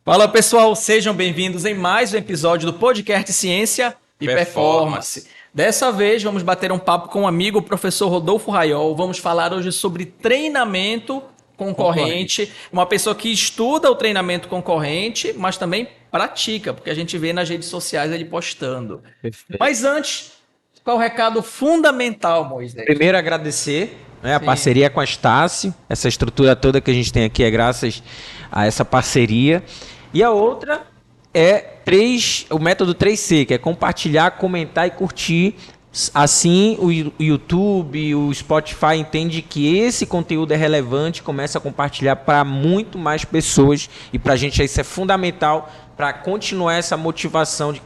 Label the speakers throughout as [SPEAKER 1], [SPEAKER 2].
[SPEAKER 1] Fala pessoal, sejam bem-vindos em mais um episódio do podcast Ciência e Performance. Dessa vez vamos bater um papo com o amigo o professor Rodolfo Raiol. Vamos falar hoje sobre treinamento concorrente. Uma pessoa que estuda o treinamento concorrente, mas também pratica, porque a gente vê nas redes sociais ele postando.
[SPEAKER 2] Perfeito.
[SPEAKER 1] Mas antes, qual o recado fundamental, Moisés?
[SPEAKER 2] Primeiro agradecer a parceria com a Estácio. Essa estrutura toda que a gente tem aqui é graças a essa parceria. E a outra é o método 3C, que é compartilhar, comentar e curtir. Assim o YouTube, o Spotify entende que esse conteúdo é relevante, começa a compartilhar para muito mais pessoas, e para a gente isso é fundamental para continuar essa motivação de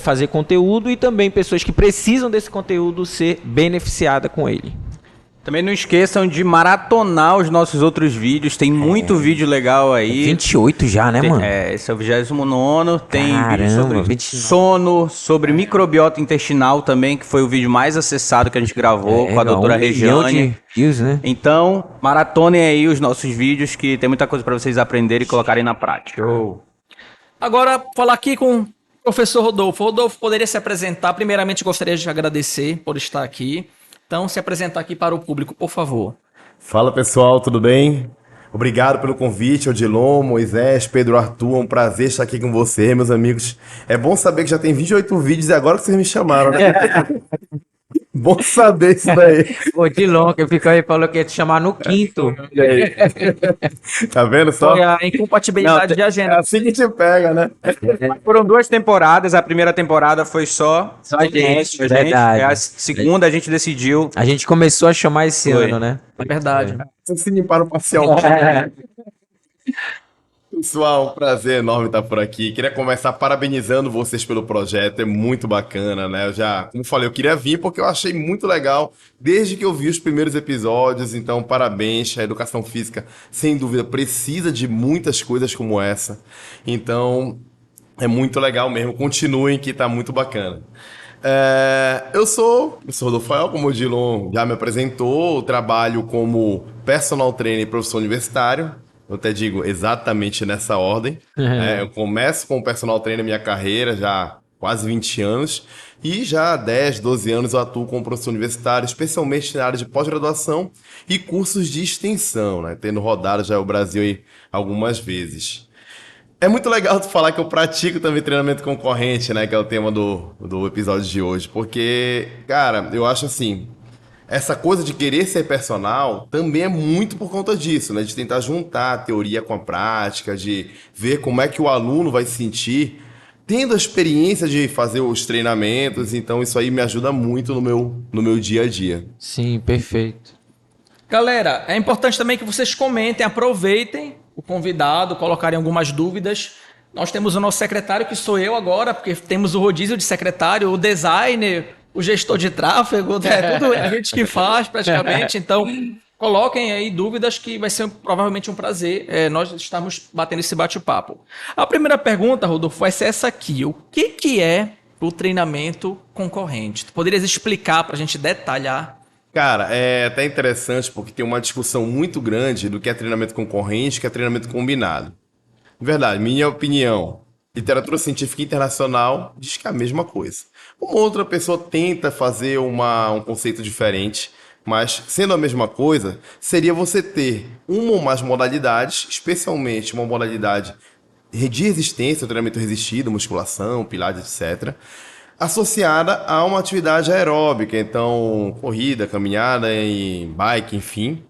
[SPEAKER 2] fazer conteúdo, e também pessoas que precisam desse conteúdo ser beneficiadas com ele.
[SPEAKER 3] Também não esqueçam de maratonar os nossos outros vídeos, tem muito vídeo legal aí.
[SPEAKER 2] 28 já, né, mano?
[SPEAKER 3] Esse é o 29º, tem
[SPEAKER 2] Caramba,
[SPEAKER 3] vídeo sobre
[SPEAKER 2] 29.
[SPEAKER 3] sono, sobre microbiota intestinal também, que foi o vídeo mais acessado que a gente gravou com a doutora
[SPEAKER 2] 1 milhão
[SPEAKER 3] Regiane.
[SPEAKER 2] de views, né?
[SPEAKER 3] Então, maratonem aí os nossos vídeos, que tem muita coisa para vocês aprenderem e colocarem na prática.
[SPEAKER 1] Agora, falar aqui com o professor Rodolfo. Rodolfo, poderia se apresentar? Primeiramente, gostaria de agradecer por estar aqui. Então, se apresentar aqui para o público, por favor.
[SPEAKER 4] Fala pessoal, tudo bem? Obrigado pelo convite, Odilon, Moisés, Pedro, Arthur. É um prazer estar aqui com você, meus amigos. É bom saber que já tem 28 vídeos e agora que vocês me chamaram, né? Bom saber isso daí.
[SPEAKER 2] O Dilon, que ficou aí, falou que ia te chamar no 5º.
[SPEAKER 4] Tá vendo só?
[SPEAKER 1] Foi a incompatibilidade
[SPEAKER 3] Não,
[SPEAKER 1] de
[SPEAKER 4] É
[SPEAKER 1] agenda.
[SPEAKER 4] assim que te pega, né?
[SPEAKER 3] Foram 2 temporadas, a primeira temporada foi só
[SPEAKER 2] a gente, verdade.
[SPEAKER 3] A segunda a gente decidiu.
[SPEAKER 2] A gente começou a chamar esse
[SPEAKER 3] Foi.
[SPEAKER 2] ano, né?
[SPEAKER 1] É verdade.
[SPEAKER 4] Vocês se limparam parcialmente. Pessoal, um prazer enorme estar por aqui. Queria começar parabenizando vocês pelo projeto, é muito bacana, né? Como falei, eu queria vir porque eu achei muito legal desde que eu vi os primeiros episódios, então parabéns. A educação física, sem dúvida, precisa de muitas coisas como essa. Então, é muito legal mesmo. Continuem que tá muito bacana. Eu sou o Rodolfo Raiol, como o Dilon já me apresentou, eu trabalho como personal trainer e professor universitário. Eu até digo exatamente nessa ordem. Eu começo como personal trainer minha carreira já há quase 20 anos e já há 10, 12 anos eu atuo como professor universitário, especialmente na área de pós-graduação e cursos de extensão, né? Tendo rodado já o Brasil aí algumas vezes. É muito legal tu falar que eu pratico também treinamento concorrente, né? Que é o tema do episódio de hoje. Porque, cara, eu acho assim, essa coisa de querer ser personal também é muito por conta disso, né? De tentar juntar a teoria com a prática, de ver como é que o aluno vai se sentir tendo a experiência de fazer os treinamentos. Então isso aí me ajuda muito no meu dia a dia.
[SPEAKER 2] Sim, perfeito.
[SPEAKER 1] Galera, é importante também que vocês comentem, aproveitem o convidado, colocarem algumas dúvidas. Nós temos o nosso secretário, que sou eu agora, porque temos o rodízio de secretário, o designer, o gestor de tráfego, é tudo a gente que faz praticamente. Então, coloquem aí dúvidas que vai ser provavelmente um prazer nós estamos batendo esse bate-papo. A primeira pergunta, Rodolfo, vai ser essa aqui. O que é o treinamento concorrente? Tu poderias explicar para a gente detalhar?
[SPEAKER 4] Cara, é até interessante porque tem uma discussão muito grande do que é treinamento concorrente e que é treinamento combinado. Verdade, minha opinião, literatura científica internacional diz que é a mesma coisa. Uma outra pessoa tenta fazer um conceito diferente, mas sendo a mesma coisa, seria você ter uma ou mais modalidades, especialmente uma modalidade de resistência, treinamento resistido, musculação, pilates, etc., associada a uma atividade aeróbica, então corrida, caminhada e bike, enfim,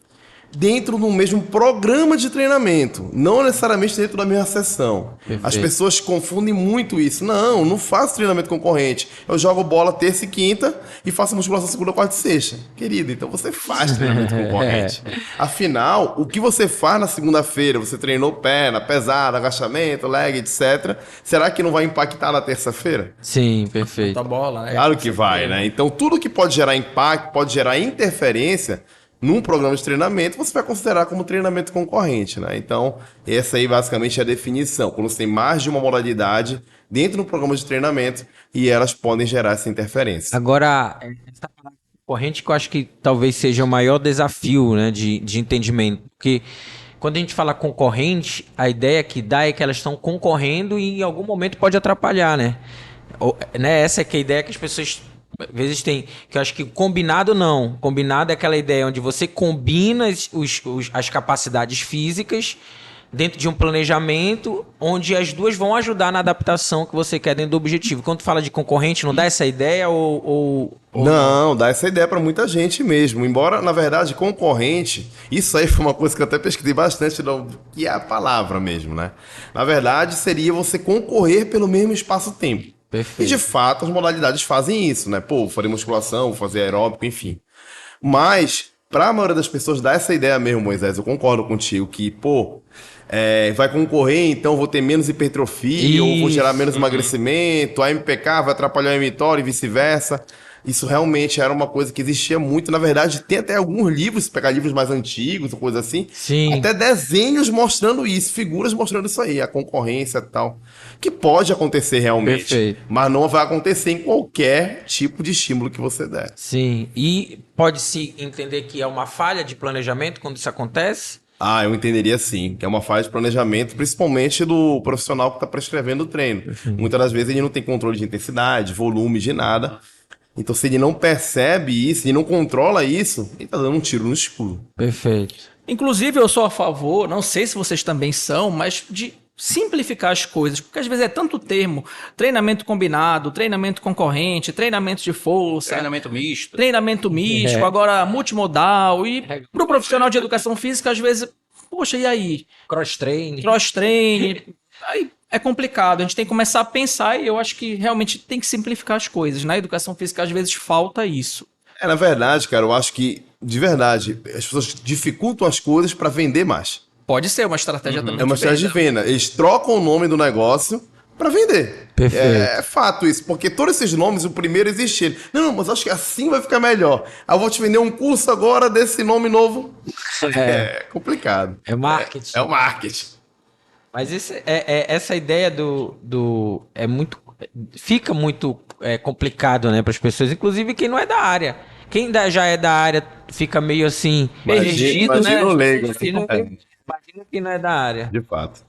[SPEAKER 4] dentro do mesmo programa de treinamento, não necessariamente dentro da mesma sessão.
[SPEAKER 2] Perfeito.
[SPEAKER 4] As pessoas confundem muito isso. Não faço treinamento concorrente. Eu jogo bola terça e quinta e faço musculação segunda, quarta e sexta. Querido, então você faz treinamento concorrente. Afinal, o que você faz na segunda-feira, você treinou perna, pesada, agachamento, leg, etc. Será que não vai impactar na terça-feira?
[SPEAKER 2] Sim, perfeito.
[SPEAKER 1] Da bola,
[SPEAKER 4] Claro que vai, né? Então, tudo que pode gerar impacto, pode gerar interferência num programa de treinamento, você vai considerar como treinamento concorrente, né? Então, essa aí basicamente é a definição. Quando você tem mais de uma modalidade dentro do programa de treinamento e elas podem gerar essa interferência.
[SPEAKER 2] Agora, essa palavra concorrente que eu acho que talvez seja o maior desafio, né, de entendimento. Porque quando a gente fala concorrente, a ideia que dá é que elas estão concorrendo e em algum momento pode atrapalhar, né? Né? Essa é que é a ideia que as pessoas às vezes têm, que eu acho que combinado não. Combinado é aquela ideia onde você combina as capacidades físicas dentro de um planejamento onde as duas vão ajudar na adaptação que você quer dentro do objetivo. Quando tu fala de concorrente, não dá essa ideia ou
[SPEAKER 4] Não, dá essa ideia pra muita gente mesmo. Embora, na verdade, concorrente, isso aí foi uma coisa que eu até pesquisei bastante, que é a palavra mesmo, né? Na verdade, seria você concorrer pelo mesmo espaço-tempo.
[SPEAKER 2] Perfeito.
[SPEAKER 4] E de fato, as modalidades fazem isso, né? Pô, vou fazer musculação, vou fazer aeróbico, enfim. Mas, pra maioria das pessoas, dá essa ideia mesmo, Moisés, eu concordo contigo, que, pô, vai concorrer, então vou ter menos hipertrofia, ou vou gerar menos emagrecimento, a MPK vai atrapalhar o mTOR e vice-versa. Isso realmente era uma coisa que existia muito. Na verdade, tem até alguns livros, se pegar livros mais antigos, ou coisa assim,
[SPEAKER 2] Sim.
[SPEAKER 4] até desenhos mostrando isso, figuras mostrando isso aí, a concorrência e tal. Que pode acontecer realmente,
[SPEAKER 2] Perfeito.
[SPEAKER 4] mas não vai acontecer em qualquer tipo de estímulo que você der.
[SPEAKER 2] Sim, e pode-se entender que é uma falha de planejamento quando isso acontece?
[SPEAKER 4] Ah, eu entenderia sim, que é uma falha de planejamento, principalmente do profissional que está prescrevendo o treino. Muitas das vezes ele não tem controle de intensidade, volume, de nada. Então, se ele não percebe isso, ele não controla isso, ele tá dando um tiro no escuro.
[SPEAKER 2] Perfeito.
[SPEAKER 1] Inclusive, eu sou a favor, não sei se vocês também são, mas de simplificar as coisas, porque às vezes é tanto termo, treinamento combinado, treinamento concorrente, treinamento de força,
[SPEAKER 3] Treinamento misto.
[SPEAKER 1] treinamento místico, agora multimodal, e para o profissional de educação física, às vezes, poxa, e aí?
[SPEAKER 2] Cross-training.
[SPEAKER 1] Cross-training, aí é complicado, a gente tem que começar a pensar e eu acho que realmente tem que simplificar as coisas. Na educação física, às vezes, falta isso.
[SPEAKER 4] Na verdade, cara, eu acho que, de verdade, as pessoas dificultam as coisas para vender mais.
[SPEAKER 1] Pode ser uma estratégia também.
[SPEAKER 4] É uma estratégia de venda. Eles trocam o nome do negócio para vender.
[SPEAKER 2] Perfeito.
[SPEAKER 4] É fato isso, porque todos esses nomes, o primeiro existia. Não, mas acho que assim vai ficar melhor. Aí eu vou te vender um curso agora desse nome novo. É complicado.
[SPEAKER 2] É marketing.
[SPEAKER 4] É o marketing.
[SPEAKER 2] Mas essa ideia é muito, fica muito complicado, né, para as pessoas, inclusive quem não é da área. Quem já é da área fica meio assim perdido,
[SPEAKER 4] imagina
[SPEAKER 2] né?
[SPEAKER 4] o leigo.
[SPEAKER 2] Imagina quem não é da área.
[SPEAKER 4] De fato.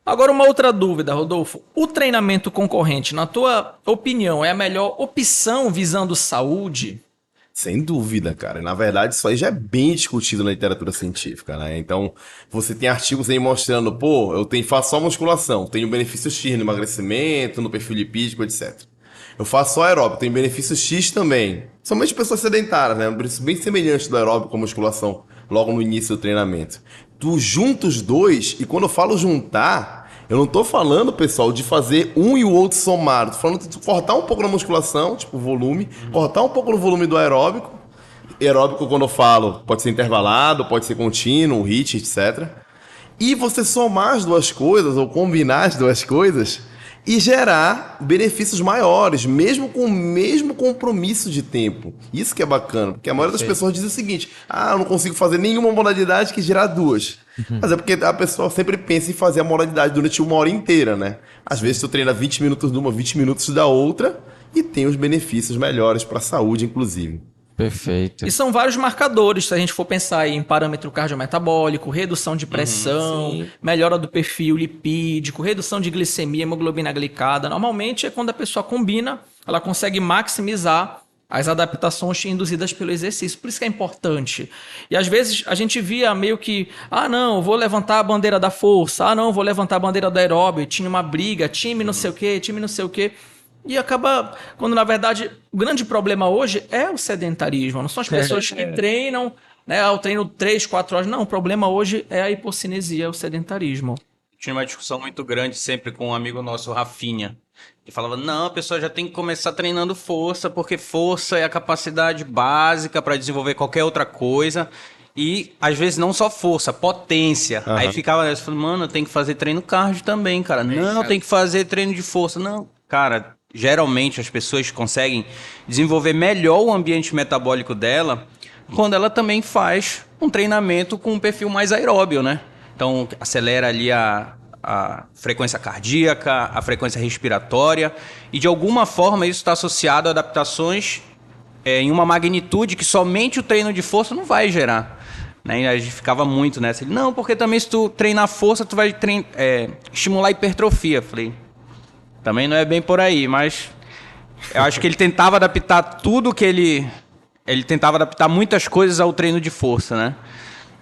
[SPEAKER 1] Agora, uma outra dúvida, Rodolfo. O treinamento concorrente, na tua opinião, é a melhor opção visando saúde?
[SPEAKER 4] Sem dúvida, cara. Na verdade, isso aí já é bem discutido na literatura científica, né? Então, você tem artigos aí mostrando, pô, faço só musculação, tenho benefícios X no emagrecimento, no perfil lipídico, etc. Eu faço só aeróbico, tenho benefícios X também. Somente pessoas sedentárias, né? Um benefício bem semelhante do aeróbico com a musculação, logo no início do treinamento. Tu junta os dois, e quando eu falo juntar, eu não tô falando, pessoal, de fazer um e o outro somar. Tô falando de cortar um pouco na musculação, tipo volume, cortar um pouco no volume do aeróbico. Aeróbico, quando eu falo, pode ser intervalado, pode ser contínuo, HIIT, etc. E você somar as duas coisas, ou combinar as duas coisas, e gerar benefícios maiores, mesmo com o mesmo compromisso de tempo. Isso que é bacana, porque a maioria das pessoas diz o seguinte: eu não consigo fazer nenhuma modalidade que gerar duas. Mas é porque a pessoa sempre pensa em fazer a modalidade durante uma hora inteira, né? Às vezes tu treina 20 minutos de uma, 20 minutos da outra, e tem os benefícios melhores para a saúde, inclusive.
[SPEAKER 2] Perfeito.
[SPEAKER 1] E são vários marcadores, se a gente for pensar aí em parâmetro cardiometabólico, redução de pressão, melhora do perfil lipídico, redução de glicemia, hemoglobina glicada. Normalmente é quando a pessoa combina, ela consegue maximizar as adaptações induzidas pelo exercício. Por isso que é importante. E às vezes a gente via meio que, não, vou levantar a bandeira da força, não, vou levantar a bandeira do aeróbio, tinha uma briga, time não sei o quê, time não sei o quê. E acaba, quando na verdade o grande problema hoje é o sedentarismo, não são as pessoas que treinam, né? Eu treino 3, 4 horas. Não, o problema hoje é a hipocinesia, é o sedentarismo.
[SPEAKER 3] Tinha uma discussão muito grande sempre com um amigo nosso, o Rafinha, que falava, não, a pessoa já tem que começar treinando força, porque força é a capacidade básica para desenvolver qualquer outra coisa. E, às vezes, não só força, potência.
[SPEAKER 4] Uhum.
[SPEAKER 3] Aí ficava, mano, tem que fazer treino cardio também, cara. Não, tem que fazer treino de força. Não, cara, geralmente as pessoas conseguem desenvolver melhor o ambiente metabólico dela quando ela também faz um treinamento com um perfil mais aeróbio, né? Então, acelera ali a frequência cardíaca, a frequência respiratória, e de alguma forma isso está associado a adaptações em uma magnitude que somente o treino de força não vai gerar. Né? E a gente ficava muito nessa. Ele, não, porque também se tu treinar força, tu vai estimular a hipertrofia. Eu falei, também não é bem por aí, mas eu acho que ele tentava adaptar tudo que ele tentava adaptar muitas coisas ao treino de força, né?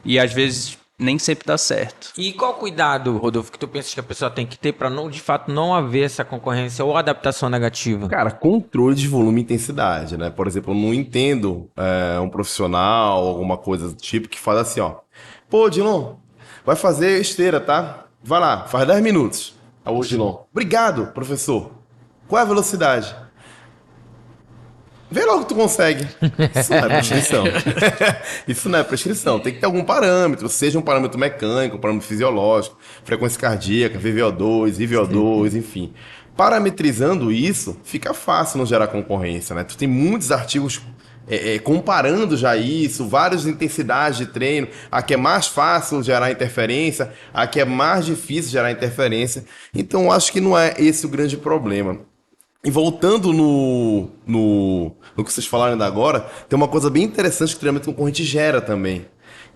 [SPEAKER 3] E às vezes nem sempre dá certo.
[SPEAKER 2] E qual cuidado, Rodolfo, que tu pensas que a pessoa tem que ter para não, de fato, não haver essa concorrência ou adaptação negativa?
[SPEAKER 4] Cara, controle de volume e intensidade, né? Por exemplo, eu não entendo um profissional, alguma coisa do tipo, que fala assim, ó. Pô, Dilon, vai fazer esteira, tá? Vai lá, faz 10 minutos. Aí o Dilon, obrigado, professor. Qual é a velocidade? Vê logo que tu consegue. Isso não é prescrição. Isso não é prescrição. Tem que ter algum parâmetro, seja um parâmetro mecânico, um parâmetro fisiológico, frequência cardíaca, VVO2, IVO2, enfim. Parametrizando isso, fica fácil não gerar concorrência, né? Tu tem muitos artigos comparando já isso, várias intensidades de treino. Aqui é mais fácil gerar interferência, aqui é mais difícil gerar interferência. Então, eu acho que não é esse o grande problema. E voltando no que vocês falaram ainda agora, tem uma coisa bem interessante que o treinamento concorrente gera também,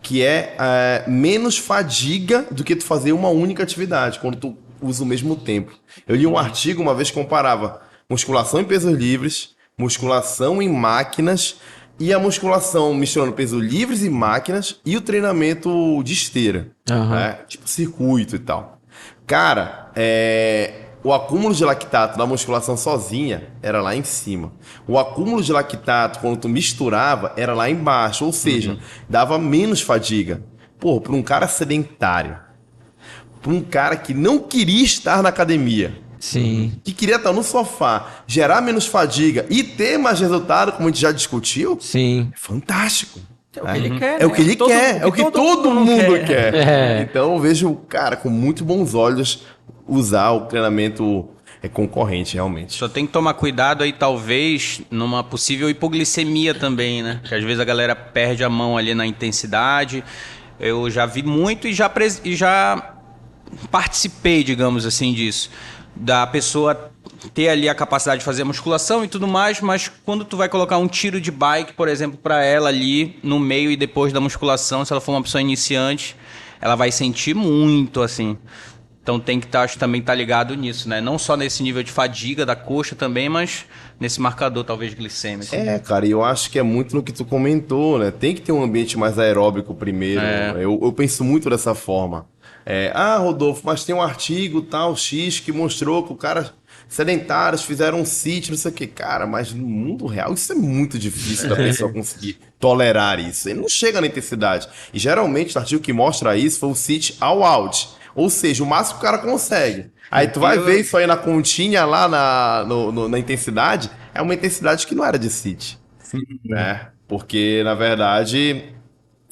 [SPEAKER 4] que é menos fadiga do que tu fazer uma única atividade, quando tu usa o mesmo tempo. Eu li um artigo uma vez que comparava musculação em pesos livres, musculação em máquinas e a musculação misturando pesos livres e máquinas e o treinamento de esteira, né? Tipo circuito e tal. Cara, o acúmulo de lactato da musculação sozinha era lá em cima. O acúmulo de lactato, quando tu misturava, era lá embaixo. Ou seja, dava menos fadiga. Pô, para um cara sedentário, para um cara que não queria estar na academia,
[SPEAKER 2] Sim.
[SPEAKER 4] que queria estar no sofá, gerar menos fadiga e ter mais resultado, como a gente já discutiu,
[SPEAKER 2] Sim.
[SPEAKER 4] é fantástico.
[SPEAKER 1] É o que ele quer,
[SPEAKER 4] É o que ele quer, é o que todo mundo quer.
[SPEAKER 2] É.
[SPEAKER 4] Então eu vejo, cara, com muito bons olhos usar o treinamento concorrente, realmente.
[SPEAKER 3] Só tem que tomar cuidado aí, talvez, numa possível hipoglicemia também, né? Que às vezes a galera perde a mão ali na intensidade. Eu já vi muito e já participei, digamos assim, disso. Da pessoa ter ali a capacidade de fazer a musculação e tudo mais, mas quando tu vai colocar um tiro de bike, por exemplo, para ela ali no meio e depois da musculação, se ela for uma pessoa iniciante, ela vai sentir muito, assim. Então tem que acho que também estar ligado nisso, né? Não só nesse nível de fadiga da coxa também, mas nesse marcador talvez glicêmico.
[SPEAKER 4] Cara, e eu acho que é muito no que tu comentou, né? Tem que ter um ambiente mais aeróbico primeiro. Eu penso muito dessa forma. Rodolfo, mas tem um artigo tal, X, que mostrou que o cara sedentários fizeram um sit, não sei o que. Cara, mas no mundo real isso é muito difícil da pessoa conseguir tolerar isso. Ele não chega na intensidade. E geralmente o artigo que mostra isso foi o sit all out. Ou seja, o máximo que o cara consegue. Aí tu vai ver isso aí na continha lá na intensidade, é uma intensidade que não era de sit. Né? Porque, na verdade,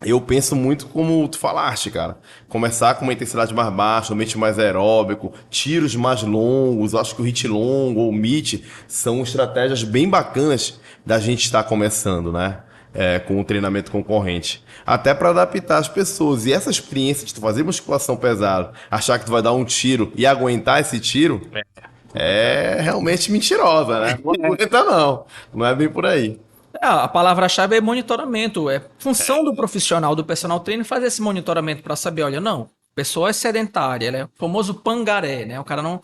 [SPEAKER 4] eu penso muito como tu falaste, cara. Começar com uma intensidade mais baixa, um ambiente mais aeróbico, tiros mais longos, acho que o hit longo ou o meet são estratégias bem bacanas da gente estar começando, né? Com o treinamento concorrente. Até para adaptar as pessoas. E essa experiência de tu fazer musculação pesada, achar que tu vai dar um tiro e aguentar esse tiro, é realmente mentirosa, né? Não aguenta não. Não é bem por aí.
[SPEAKER 1] A palavra-chave é monitoramento. É função do profissional, do personal trainer, fazer esse monitoramento para saber, olha, não, a pessoa é sedentária, ela é o famoso pangaré, né? O cara não...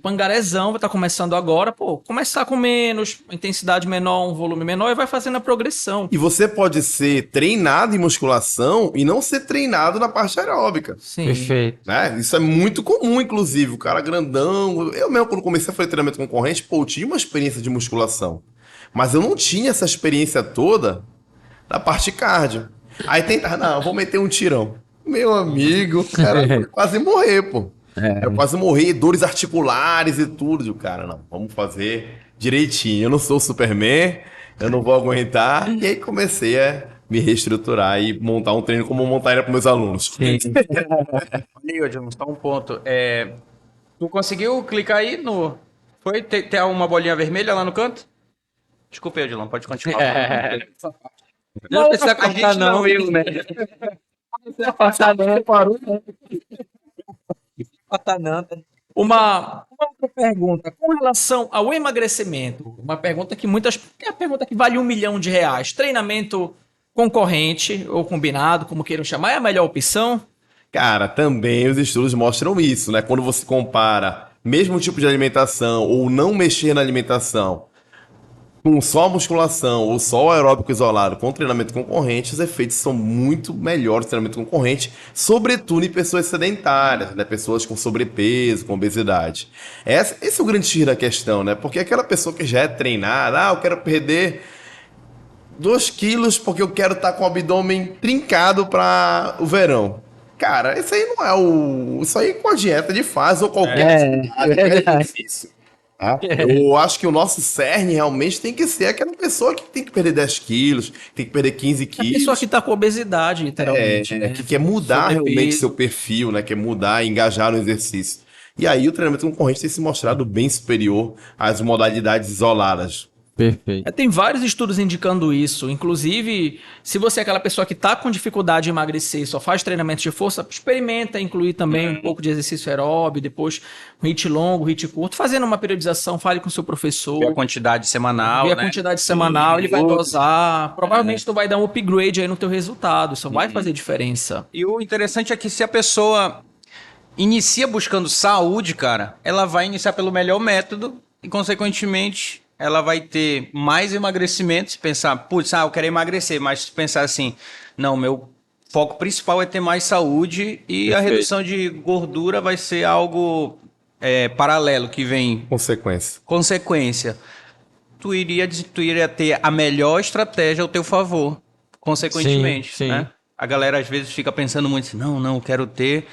[SPEAKER 1] Pangarézão, vai estar começando agora, começar com menos, intensidade menor, um volume menor e vai fazendo a progressão.
[SPEAKER 4] E você pode ser treinado em musculação e não ser treinado na parte aeróbica.
[SPEAKER 1] Sim.
[SPEAKER 2] Perfeito.
[SPEAKER 4] Né? Isso é muito comum, inclusive. O cara grandão... Eu mesmo, quando comecei a fazer treinamento concorrente, eu tinha uma experiência de musculação. Mas eu não tinha essa experiência toda da parte cardio. Aí tentava, não, eu vou meter um tirão. Meu amigo, cara, eu quase morrer, pô. Eu quase morrer, dores articulares e tudo. E cara, não, vamos fazer direitinho. Eu não sou o Superman, eu não vou aguentar. E aí comecei a me reestruturar e montar um treino como eu montaria para meus alunos.
[SPEAKER 3] Olha, Odilon, só um ponto. Tu conseguiu clicar aí no... Foi? Tem uma bolinha vermelha lá no canto? Desculpa aí, Odilon, pode continuar.
[SPEAKER 2] Não precisa cortar não,
[SPEAKER 3] eu, né?
[SPEAKER 2] Não precisa cortar não, parou não. Cortar não.
[SPEAKER 1] Uma outra pergunta, com relação ao emagrecimento, uma pergunta que é a pergunta que vale R$1 milhão. Treinamento concorrente ou combinado, como queiram chamar, é a melhor opção?
[SPEAKER 4] Cara, também os estudos mostram isso, né? Quando você compara mesmo tipo de alimentação ou não mexer na alimentação com só musculação ou só aeróbico isolado com treinamento concorrente, os efeitos são muito melhores no treinamento concorrente, sobretudo em pessoas sedentárias, né? Pessoas com sobrepeso, com obesidade. Esse é o grande X da questão, né? Porque aquela pessoa que já é treinada, eu quero perder 2 quilos porque eu quero estar com o abdômen trincado para o verão. Cara, isso aí não é o. Isso aí com a dieta de fase ou qualquer exercício. Tá? Eu acho que o nosso cerne realmente tem que ser aquela pessoa que tem que perder 10 quilos, tem que perder 15
[SPEAKER 1] A
[SPEAKER 4] quilos.
[SPEAKER 1] pessoa que está com obesidade, literalmente. né?
[SPEAKER 4] Que quer mudar
[SPEAKER 1] Sobrepeso.
[SPEAKER 4] realmente seu perfil, né? Quer mudar, engajar no exercício. E aí o treinamento concorrente tem se mostrado bem superior às modalidades isoladas.
[SPEAKER 2] Perfeito.
[SPEAKER 1] Tem vários estudos indicando isso. Inclusive, se você é aquela pessoa que está com dificuldade de emagrecer e só faz treinamento de força, experimenta incluir também um pouco de exercício aeróbio, depois um HIIT longo, HIIT curto, fazendo uma periodização, fale com o seu professor.
[SPEAKER 3] Ver a quantidade semanal,
[SPEAKER 1] Ver a
[SPEAKER 3] né?
[SPEAKER 1] quantidade semanal, ele vai dosar. Provavelmente tu vai dar um upgrade aí no teu resultado. Isso vai fazer diferença.
[SPEAKER 3] E o interessante é que se a pessoa inicia buscando saúde, cara, ela vai iniciar pelo melhor método e, consequentemente, ela vai ter mais emagrecimento. Se pensar, putz, eu quero emagrecer, mas se pensar assim, não, meu foco principal é ter mais saúde e a redução de gordura vai ser algo paralelo, que vem consequência. Tu iria ter a melhor estratégia ao teu favor, consequentemente,
[SPEAKER 2] Sim.
[SPEAKER 3] né? A galera às vezes fica pensando muito assim, não, eu quero ter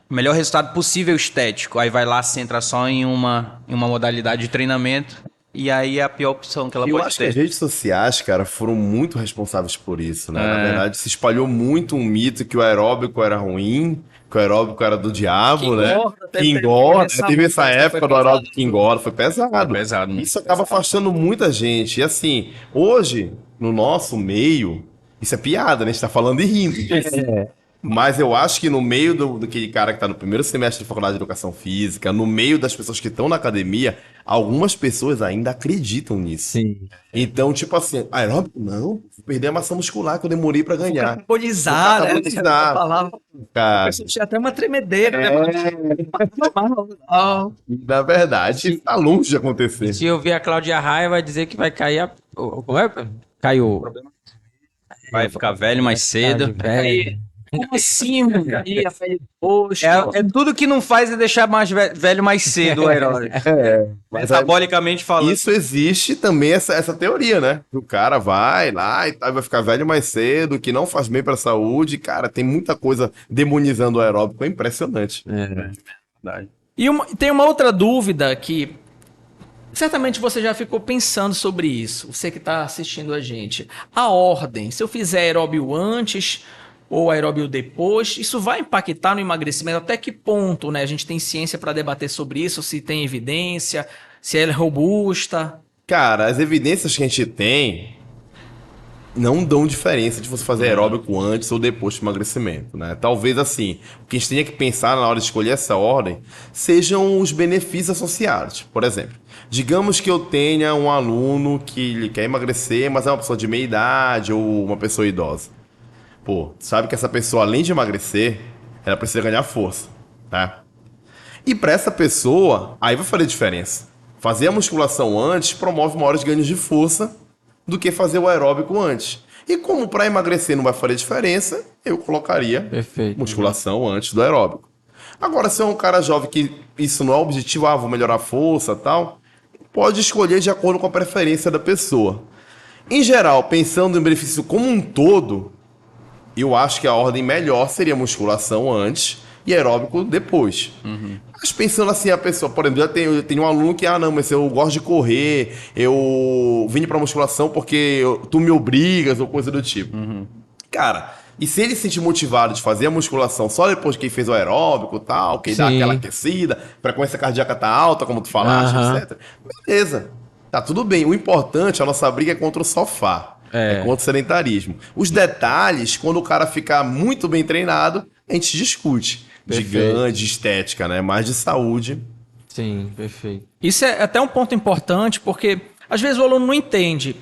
[SPEAKER 3] o melhor resultado possível estético. Aí vai lá, se entra só em uma modalidade de treinamento e aí é a pior opção que ela
[SPEAKER 4] Eu
[SPEAKER 3] pode
[SPEAKER 4] acho que
[SPEAKER 3] ter.
[SPEAKER 4] as redes sociais, cara, foram muito responsáveis por isso, né? Na verdade, se espalhou muito um mito que o aeróbico era ruim, que o aeróbico era do diabo,
[SPEAKER 1] Que
[SPEAKER 4] né?
[SPEAKER 1] engorda,
[SPEAKER 4] Que engorda. Teve essa
[SPEAKER 1] foi
[SPEAKER 4] época do aeróbico que engorda, foi pesado.
[SPEAKER 3] Foi pesado, né?
[SPEAKER 4] Isso acaba afastando muita gente. E assim, hoje, no nosso meio, isso é piada, né? A gente tá falando e rindo. Mas eu acho que no meio daquele cara que está no primeiro semestre de faculdade de educação física, no meio das pessoas que estão na academia, algumas pessoas ainda acreditam nisso.
[SPEAKER 2] Sim.
[SPEAKER 4] Então, tipo assim, aeróbico? Não, vou perder a massa muscular que eu demorei para ganhar.
[SPEAKER 1] Carabolizar, né?
[SPEAKER 4] Carabolizar.
[SPEAKER 1] Falava,
[SPEAKER 4] Cara,
[SPEAKER 1] tinha até uma tremedeira, né?
[SPEAKER 4] na verdade, tá longe de acontecer.
[SPEAKER 2] Se eu ver a Cláudia Raia, vai dizer que vai cair a... Como é? Caiu.
[SPEAKER 3] Vai ficar velho mais cedo.
[SPEAKER 1] Aí, como assim, mano? Aí, a pele roxa.
[SPEAKER 3] É tudo que não faz é deixar mais velho mais cedo o aeróbico.
[SPEAKER 4] Mas
[SPEAKER 3] Metabolicamente falando.
[SPEAKER 4] isso existe também, essa teoria, né? O cara vai lá e tal, vai ficar velho mais cedo, que não faz bem pra saúde. Cara, tem muita coisa demonizando o aeróbico, é impressionante.
[SPEAKER 3] Verdade.
[SPEAKER 1] E tem uma outra dúvida que certamente você já ficou pensando sobre isso, você que está assistindo a gente. A ordem, se eu fizer aeróbio antes ou aeróbio depois, isso vai impactar no emagrecimento? Até que ponto, né? A gente tem ciência para debater sobre isso, se tem evidência, se ela é robusta.
[SPEAKER 4] Cara, as evidências que a gente tem não dão diferença de você fazer aeróbico antes ou depois do emagrecimento, né? Talvez assim, o que a gente tenha que pensar na hora de escolher essa ordem sejam os benefícios associados. Por exemplo, digamos que eu tenha um aluno que ele quer emagrecer, mas é uma pessoa de meia idade ou uma pessoa idosa. Pô, sabe que essa pessoa, além de emagrecer, ela precisa ganhar força, tá? E para essa pessoa, aí vai fazer diferença. Fazer a musculação antes promove maiores ganhos de força do que fazer o aeróbico antes. E como para emagrecer não vai fazer diferença, eu colocaria
[SPEAKER 2] Perfeito.
[SPEAKER 4] musculação antes do aeróbico. Agora, se é um cara jovem que isso não é o objetivo, vou melhorar a força e tal, pode escolher de acordo com a preferência da pessoa. Em geral, pensando em benefício como um todo, eu acho que a ordem melhor seria musculação antes e aeróbico depois. Mas pensando assim, a pessoa, por exemplo, eu tenho um aluno que, não, mas eu gosto de correr, eu vim pra musculação porque tu me obrigas ou coisa do tipo. Cara, e se ele se sentir motivado de fazer a musculação só depois que ele fez o aeróbico e tal, que ele dá
[SPEAKER 2] Sim.
[SPEAKER 4] aquela aquecida, frequência cardíaca tá alta, como tu falaste, etc. Beleza, tá tudo bem. O importante, a nossa briga é contra o sofá. É contra o sedentarismo. Os detalhes, quando o cara ficar muito bem treinado, a gente discute. De
[SPEAKER 2] Perfeito.
[SPEAKER 4] ganho, de estética, né? Mais de saúde.
[SPEAKER 2] Sim, perfeito.
[SPEAKER 1] Isso é até um ponto importante, porque às vezes o aluno não entende.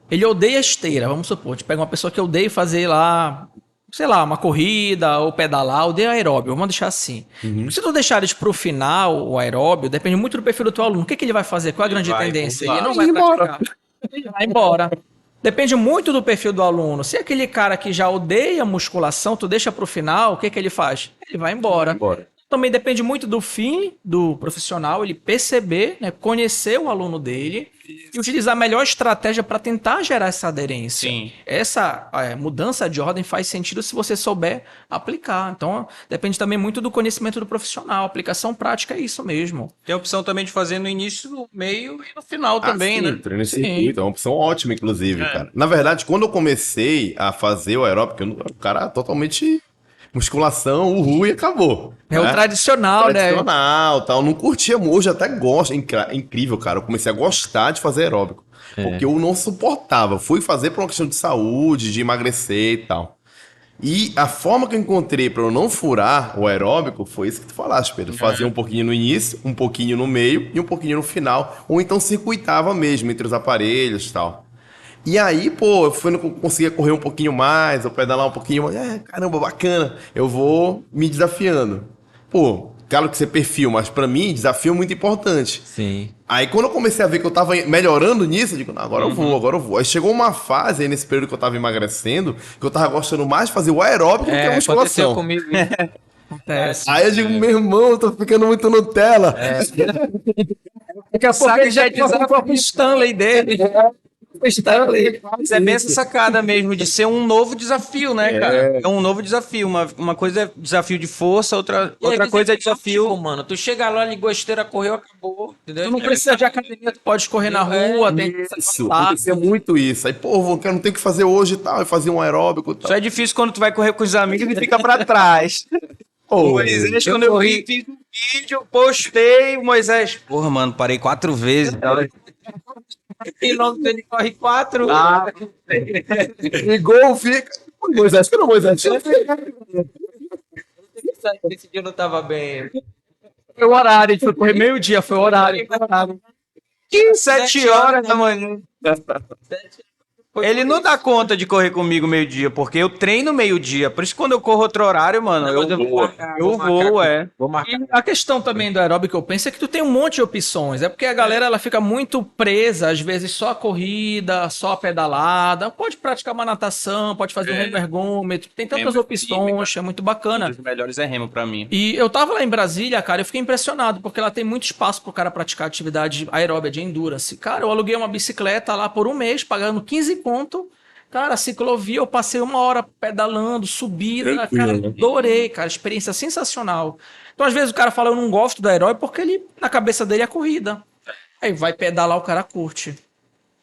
[SPEAKER 1] ele odeia esteira, vamos supor. A gente pega uma pessoa que odeia fazer lá, sei lá, uma corrida ou pedalar, odeia aeróbio, vamos deixar assim. Se tu deixar eles pro final, o aeróbio, depende muito do perfil do teu aluno. O que, que ele vai fazer? Qual é a grande tendência? Ele não vai praticar. Ele vai embora. Depende muito do perfil do aluno. Se é aquele cara que já odeia musculação, tu deixa pro final, o que, que ele faz? Ele vai embora. Também depende muito do fim do profissional, ele perceber, né, conhecer o aluno dele e utilizar a melhor estratégia para tentar gerar essa aderência.
[SPEAKER 3] Sim.
[SPEAKER 1] Essa mudança de ordem faz sentido se você souber aplicar. Então, depende também muito do conhecimento do profissional. A aplicação prática é isso mesmo.
[SPEAKER 3] Tem a opção também de fazer no início, no meio e no final também,
[SPEAKER 4] sim,
[SPEAKER 3] né?
[SPEAKER 4] treino em circuito, é uma opção ótima, inclusive, cara. Na verdade, quando eu comecei a fazer o aeróbico, o cara totalmente musculação, uhul, e acabou.
[SPEAKER 1] É o tradicional, né?
[SPEAKER 4] Tradicional, tal. Não curtia, hoje até gosto. É incrível, cara. Eu comecei a gostar de fazer aeróbico. Porque eu não suportava. Fui fazer por uma questão de saúde, de emagrecer e tal. E a forma que eu encontrei para eu não furar o aeróbico foi isso que tu falaste, Pedro. Fazia um pouquinho no início, um pouquinho no meio e um pouquinho no final. Ou então circuitava mesmo entre os aparelhos e tal. E aí, pô, conseguia correr um pouquinho mais, ou pedalar um pouquinho mais. Caramba, bacana. Eu vou me desafiando. Pô, claro que você perfil, mas pra mim, desafio é muito importante.
[SPEAKER 2] Sim.
[SPEAKER 4] Aí quando eu comecei a ver que eu tava melhorando nisso, eu digo, não, agora eu vou. Aí chegou uma fase aí nesse período que eu tava emagrecendo, que eu tava gostando mais de fazer o aeróbico do que a
[SPEAKER 2] Aconteceu
[SPEAKER 4] musculação.
[SPEAKER 2] comigo.
[SPEAKER 1] Acontece.
[SPEAKER 4] Aí eu digo, meu irmão, eu tô ficando muito Nutella.
[SPEAKER 1] Daqui a pouco ele já diz o próprio Stanley dele. Stanley.
[SPEAKER 3] Mas é bem essa sacada mesmo, de ser um novo desafio, né, cara? É um novo desafio. Uma coisa é desafio de força, outra coisa é desafio.
[SPEAKER 2] Mano, tu chega lá, ligou a esteira, correu, acabou. Entendeu?
[SPEAKER 1] Tu não precisa de academia, tu pode correr na rua, tem
[SPEAKER 4] Isso, acontecia muito isso. Aí, pô, eu não tenho o que fazer hoje e tal, e fazia um aeróbico e tal.
[SPEAKER 3] Só é difícil quando tu vai correr com os amigos e fica pra trás.
[SPEAKER 4] Pô,
[SPEAKER 3] Moisés, quando eu fiz um vídeo, postei, o Moisés... Porra, mano, parei 4 vezes.
[SPEAKER 2] E logo ele corre 4.
[SPEAKER 4] Ligou, fica. Moisés, que não, Moisés?
[SPEAKER 2] Esse dia eu não tava bem.
[SPEAKER 1] Foi o horário, a gente foi correr meio-dia, foi o horário.
[SPEAKER 3] 7 horas da manhã. Ele não dá conta de correr comigo meio-dia, porque eu treino meio-dia. Por isso que quando eu corro outro horário, mano, eu vou.
[SPEAKER 2] Vou marcar.
[SPEAKER 1] E a questão também do aeróbico que eu penso é que tu tem um monte de opções. É porque a galera ela fica muito presa, às vezes só a corrida, só a pedalada. Pode praticar uma natação, pode fazer um remo ergômetro. Tem tantas opções, é muito bacana.
[SPEAKER 3] Um dos melhores é remo pra mim.
[SPEAKER 1] E eu tava lá em Brasília, cara, eu fiquei impressionado, porque lá tem muito espaço pro cara praticar atividade aeróbica de endurance. Cara, eu aluguei uma bicicleta lá por um mês, pagando 15 conto. Cara, ciclovia, eu passei 1 hora pedalando, subida, cara, adorei, cara, experiência sensacional. Então, às vezes, o cara fala, eu não gosto do aeróbico, porque ele, na cabeça dele, é corrida. Aí vai pedalar, o cara curte.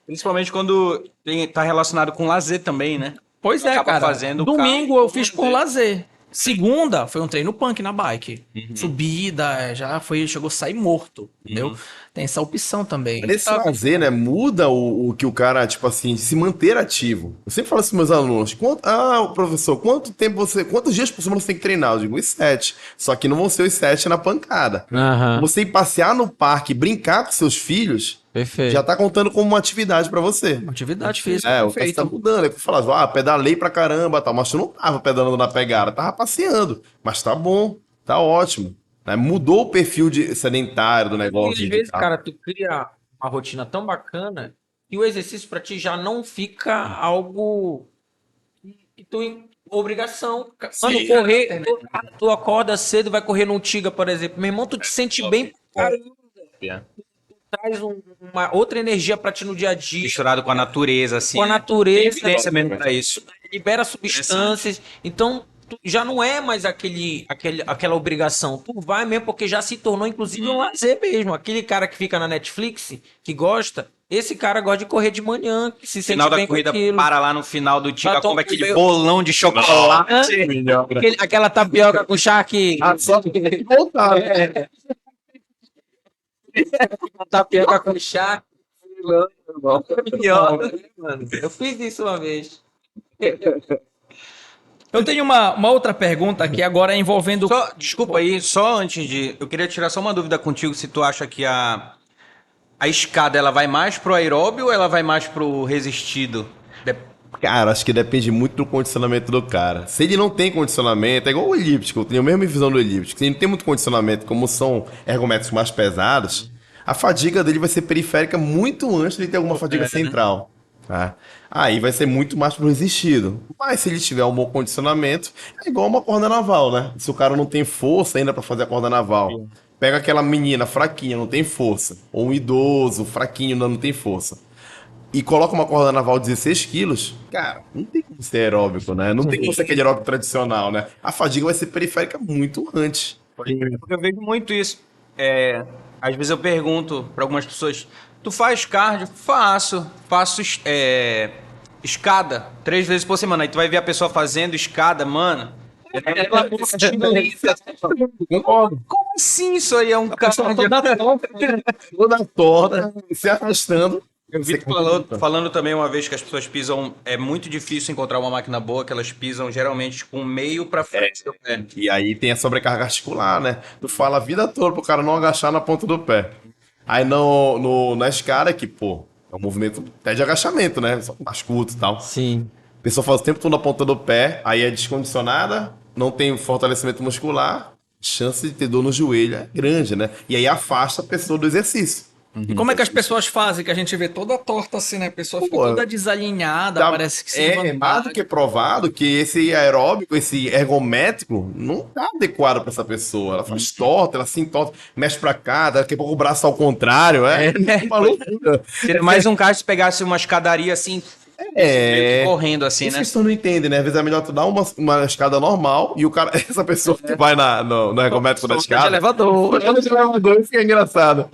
[SPEAKER 3] Principalmente quando tá relacionado com lazer também, né?
[SPEAKER 1] Pois é,
[SPEAKER 3] Acaba
[SPEAKER 1] cara.
[SPEAKER 3] fazendo
[SPEAKER 1] Domingo
[SPEAKER 3] carro,
[SPEAKER 1] eu fiz por lazer. Segunda foi um treino punk na bike. Subida, já foi, chegou a sair morto, entendeu? Tem essa opção também.
[SPEAKER 4] Nesse lazer, né, muda o que o cara, tipo assim, de se manter ativo. Eu sempre falo assim pros meus alunos, professor, quantos dias por semana você tem que treinar? Eu digo, os 7. Só que não vão ser os 7 na pancada. Você ir passear no parque, brincar com seus filhos,
[SPEAKER 2] Perfeito.
[SPEAKER 4] já tá contando como uma atividade pra você.
[SPEAKER 1] Atividade física.
[SPEAKER 4] O que tá mudando. É que eu falava, pedalei pra caramba, tal, mas tu não tava pedalando na pegada, tava passeando. Mas tá bom, tá ótimo. Né? Mudou o perfil sedentário do negócio.
[SPEAKER 2] E às vezes, cara, tu cria uma rotina tão bacana e o exercício pra ti já não fica algo que tu obrigação. Mano, correr, tu acorda cedo, vai correr num Tiga, por exemplo. Meu irmão, tu te sente bem pra caramba. Traz uma outra energia pra ti no dia a dia.
[SPEAKER 3] Misturado com a natureza, assim.
[SPEAKER 2] Com a natureza.
[SPEAKER 3] Tem evidência mesmo pra isso.
[SPEAKER 2] Libera substâncias. Então, já não é mais aquela obrigação. Tu vai mesmo porque já se tornou, inclusive, um lazer mesmo. Aquele cara que fica na Netflix, que gosta, esse cara gosta de correr de manhã, que se sente
[SPEAKER 3] Final da
[SPEAKER 2] bem
[SPEAKER 3] corrida,
[SPEAKER 2] com aquilo.
[SPEAKER 3] para lá no final do dia,
[SPEAKER 2] Batom
[SPEAKER 3] come aquele
[SPEAKER 2] com
[SPEAKER 3] bolão de chocolate.
[SPEAKER 2] Aquela tapioca com charque.
[SPEAKER 4] Só voltar.
[SPEAKER 2] Tapioca com charque. Mano, eu fiz isso uma vez.
[SPEAKER 1] Eu tenho uma outra pergunta aqui agora envolvendo...
[SPEAKER 3] Desculpa aí, só antes de... Eu queria tirar só uma dúvida contigo, se tu acha que a a escada ela vai mais pro aeróbio ou ela vai mais pro resistido?
[SPEAKER 4] Cara, acho que depende muito do condicionamento do cara. Se ele não tem condicionamento, é igual o elíptico, eu tenho a mesma visão do elíptico. Se ele não tem muito condicionamento, como são ergométricos mais pesados, a fadiga dele vai ser periférica muito antes de ter alguma fadiga central. Tá? Aí vai ser muito mais pro resistido. Mas se ele tiver um bom condicionamento, é igual uma corda naval, né? Se o cara não tem força ainda pra fazer a corda naval, pega aquela menina fraquinha, não tem força, ou um idoso fraquinho, não tem força, e coloca uma corda naval de 16 quilos, cara, não tem como ser aeróbico, né? Não tem como ser aquele aeróbico tradicional, né? A fadiga vai ser periférica muito antes.
[SPEAKER 3] Porque eu vejo muito isso. Às vezes eu pergunto para algumas pessoas: tu faz cardio? Faço. Faço escada 3 vezes por semana. Aí tu vai ver a pessoa fazendo escada, mano. Como assim isso aí é um cardio?
[SPEAKER 4] Toda torta, se arrastando.
[SPEAKER 3] Eu vi falando também uma vez que as pessoas pisam. É muito difícil encontrar uma máquina boa, que elas pisam geralmente com o meio pra frente do pé.
[SPEAKER 4] E aí tem a sobrecarga articular, né? Tu fala a vida toda pro cara não agachar na ponta do pé. Aí na escada, que, pô, é um movimento até de agachamento, né? Só mais curto e tal.
[SPEAKER 2] Sim.
[SPEAKER 4] A pessoa faz o tempo todo na ponta do pé, aí é descondicionada, não tem fortalecimento muscular, chance de ter dor no joelho é grande, né? E aí afasta a pessoa do exercício.
[SPEAKER 1] E como é que as pessoas fazem? Que a gente vê toda torta assim, né? A pessoa fica toda desalinhada, parece que se
[SPEAKER 4] É mais do que provado que esse aeróbico, esse ergométrico, não tá adequado para essa pessoa. Ela faz torta, ela se entorta, mexe pra cá, daqui a pouco o braço ao contrário,
[SPEAKER 3] né?
[SPEAKER 4] Uma loucura.
[SPEAKER 3] Seria mais um caso se pegasse uma escadaria assim, meio que correndo assim,
[SPEAKER 4] Isso
[SPEAKER 3] né?
[SPEAKER 4] que tu não entende, né? Às vezes é melhor tu dar uma escada normal e o cara, essa pessoa que vai no ergométrico da escada.
[SPEAKER 1] elevador.
[SPEAKER 4] Isso que é engraçado.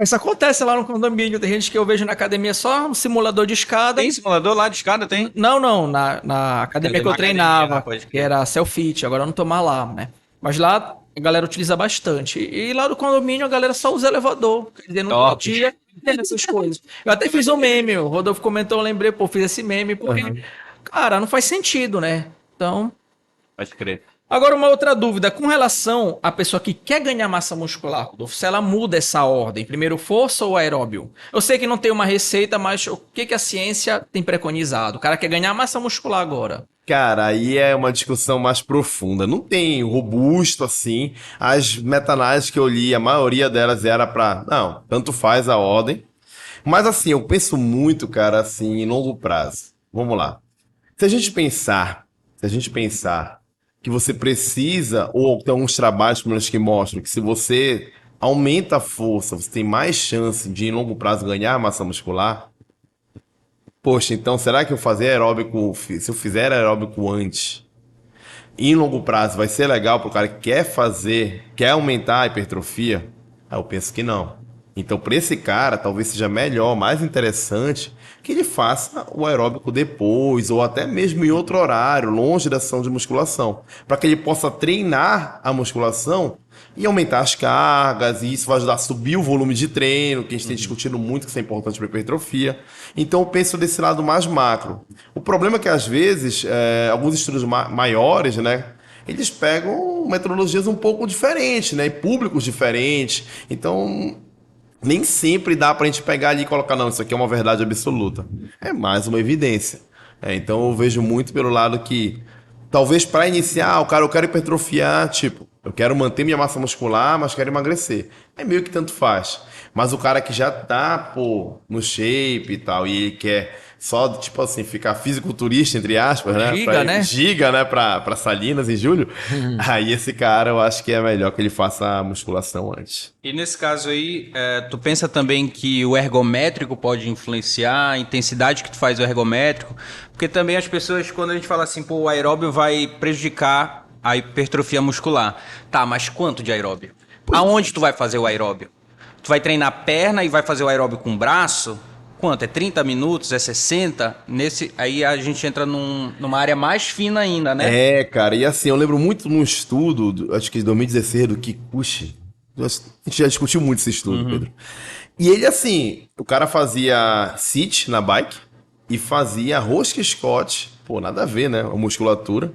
[SPEAKER 1] Isso acontece lá no condomínio. Tem gente que eu vejo na academia só um simulador de escada.
[SPEAKER 3] Tem simulador lá de escada? Tem?
[SPEAKER 1] Não. Na academia que eu treinava,
[SPEAKER 3] pode crer.
[SPEAKER 1] que era Selfit. Agora eu não tô mais lá, né? Mas lá a galera utiliza bastante. E lá do condomínio a galera só usa elevador. Quer dizer, não tinha essas coisas. Eu até fiz um meme. O Rodolfo comentou, eu lembrei, pô, fiz esse meme porque, cara, não faz sentido, né? Então...
[SPEAKER 3] Pode crer.
[SPEAKER 1] Agora, uma outra dúvida, com relação à pessoa que quer ganhar massa muscular, Rodolfo, se ela muda essa ordem, primeiro força ou aeróbio? Eu sei que não tem uma receita, mas o que a ciência tem preconizado? O cara quer ganhar massa muscular agora.
[SPEAKER 4] Cara, aí é uma discussão mais profunda. Não tem robusto assim. As meta-análises que eu li, a maioria delas era pra... Não, tanto faz a ordem. Mas assim, eu penso muito, cara, assim, em longo prazo. Vamos lá. Se a gente pensar que você precisa, ou tem alguns trabalhos pelo menos que mostram que se você aumenta a força, você tem mais chance de em longo prazo ganhar massa muscular. Poxa, então será que eu fazer aeróbico, se eu fizer aeróbico antes, em longo prazo vai ser legal para o cara que quer aumentar a hipertrofia? Eu penso que não. Então, para esse cara, talvez seja melhor, mais interessante, que ele faça o aeróbico depois, ou até mesmo em outro horário, longe da sessão de musculação, para que ele possa treinar a musculação e aumentar as cargas, e isso vai ajudar a subir o volume de treino, que a gente tem discutido muito, que isso é importante para a hipertrofia. Então, eu penso desse lado mais macro. O problema é que, às vezes, alguns estudos maiores, né, eles pegam metodologias um pouco diferentes, né, e públicos diferentes. Então, nem sempre dá pra gente pegar ali e colocar, não, isso aqui é uma verdade absoluta. É mais uma evidência. Então eu vejo muito pelo lado que, talvez para iniciar, eu quero hipertrofiar, tipo, eu quero manter minha massa muscular, mas quero emagrecer. É meio que tanto faz. Mas o cara que já tá, pô, no shape e tal, e ele quer só, tipo assim, ficar fisiculturista, entre aspas, né? Giga, né? Pra Salinas em julho. Aí esse cara, eu acho que é melhor que ele faça a musculação antes.
[SPEAKER 3] E nesse caso aí, tu pensa também que o ergométrico pode influenciar a intensidade que tu faz o ergométrico? Porque também as pessoas, quando a gente fala assim, pô, o aeróbio vai prejudicar a hipertrofia muscular. Tá, mas quanto de aeróbio? Aonde tu vai fazer o aeróbio? Tu vai treinar perna e vai fazer o aeróbio com o braço? Quanto? É 30 minutos? É 60? Aí a gente entra numa área mais fina ainda, né?
[SPEAKER 4] Cara, e assim, eu lembro muito num estudo, acho que de 2016, do Kikuchi. A gente já discutiu muito esse estudo, Pedro. E ele, assim, o cara fazia sit na bike e fazia rosca Scott, pô, nada a ver, né? A musculatura,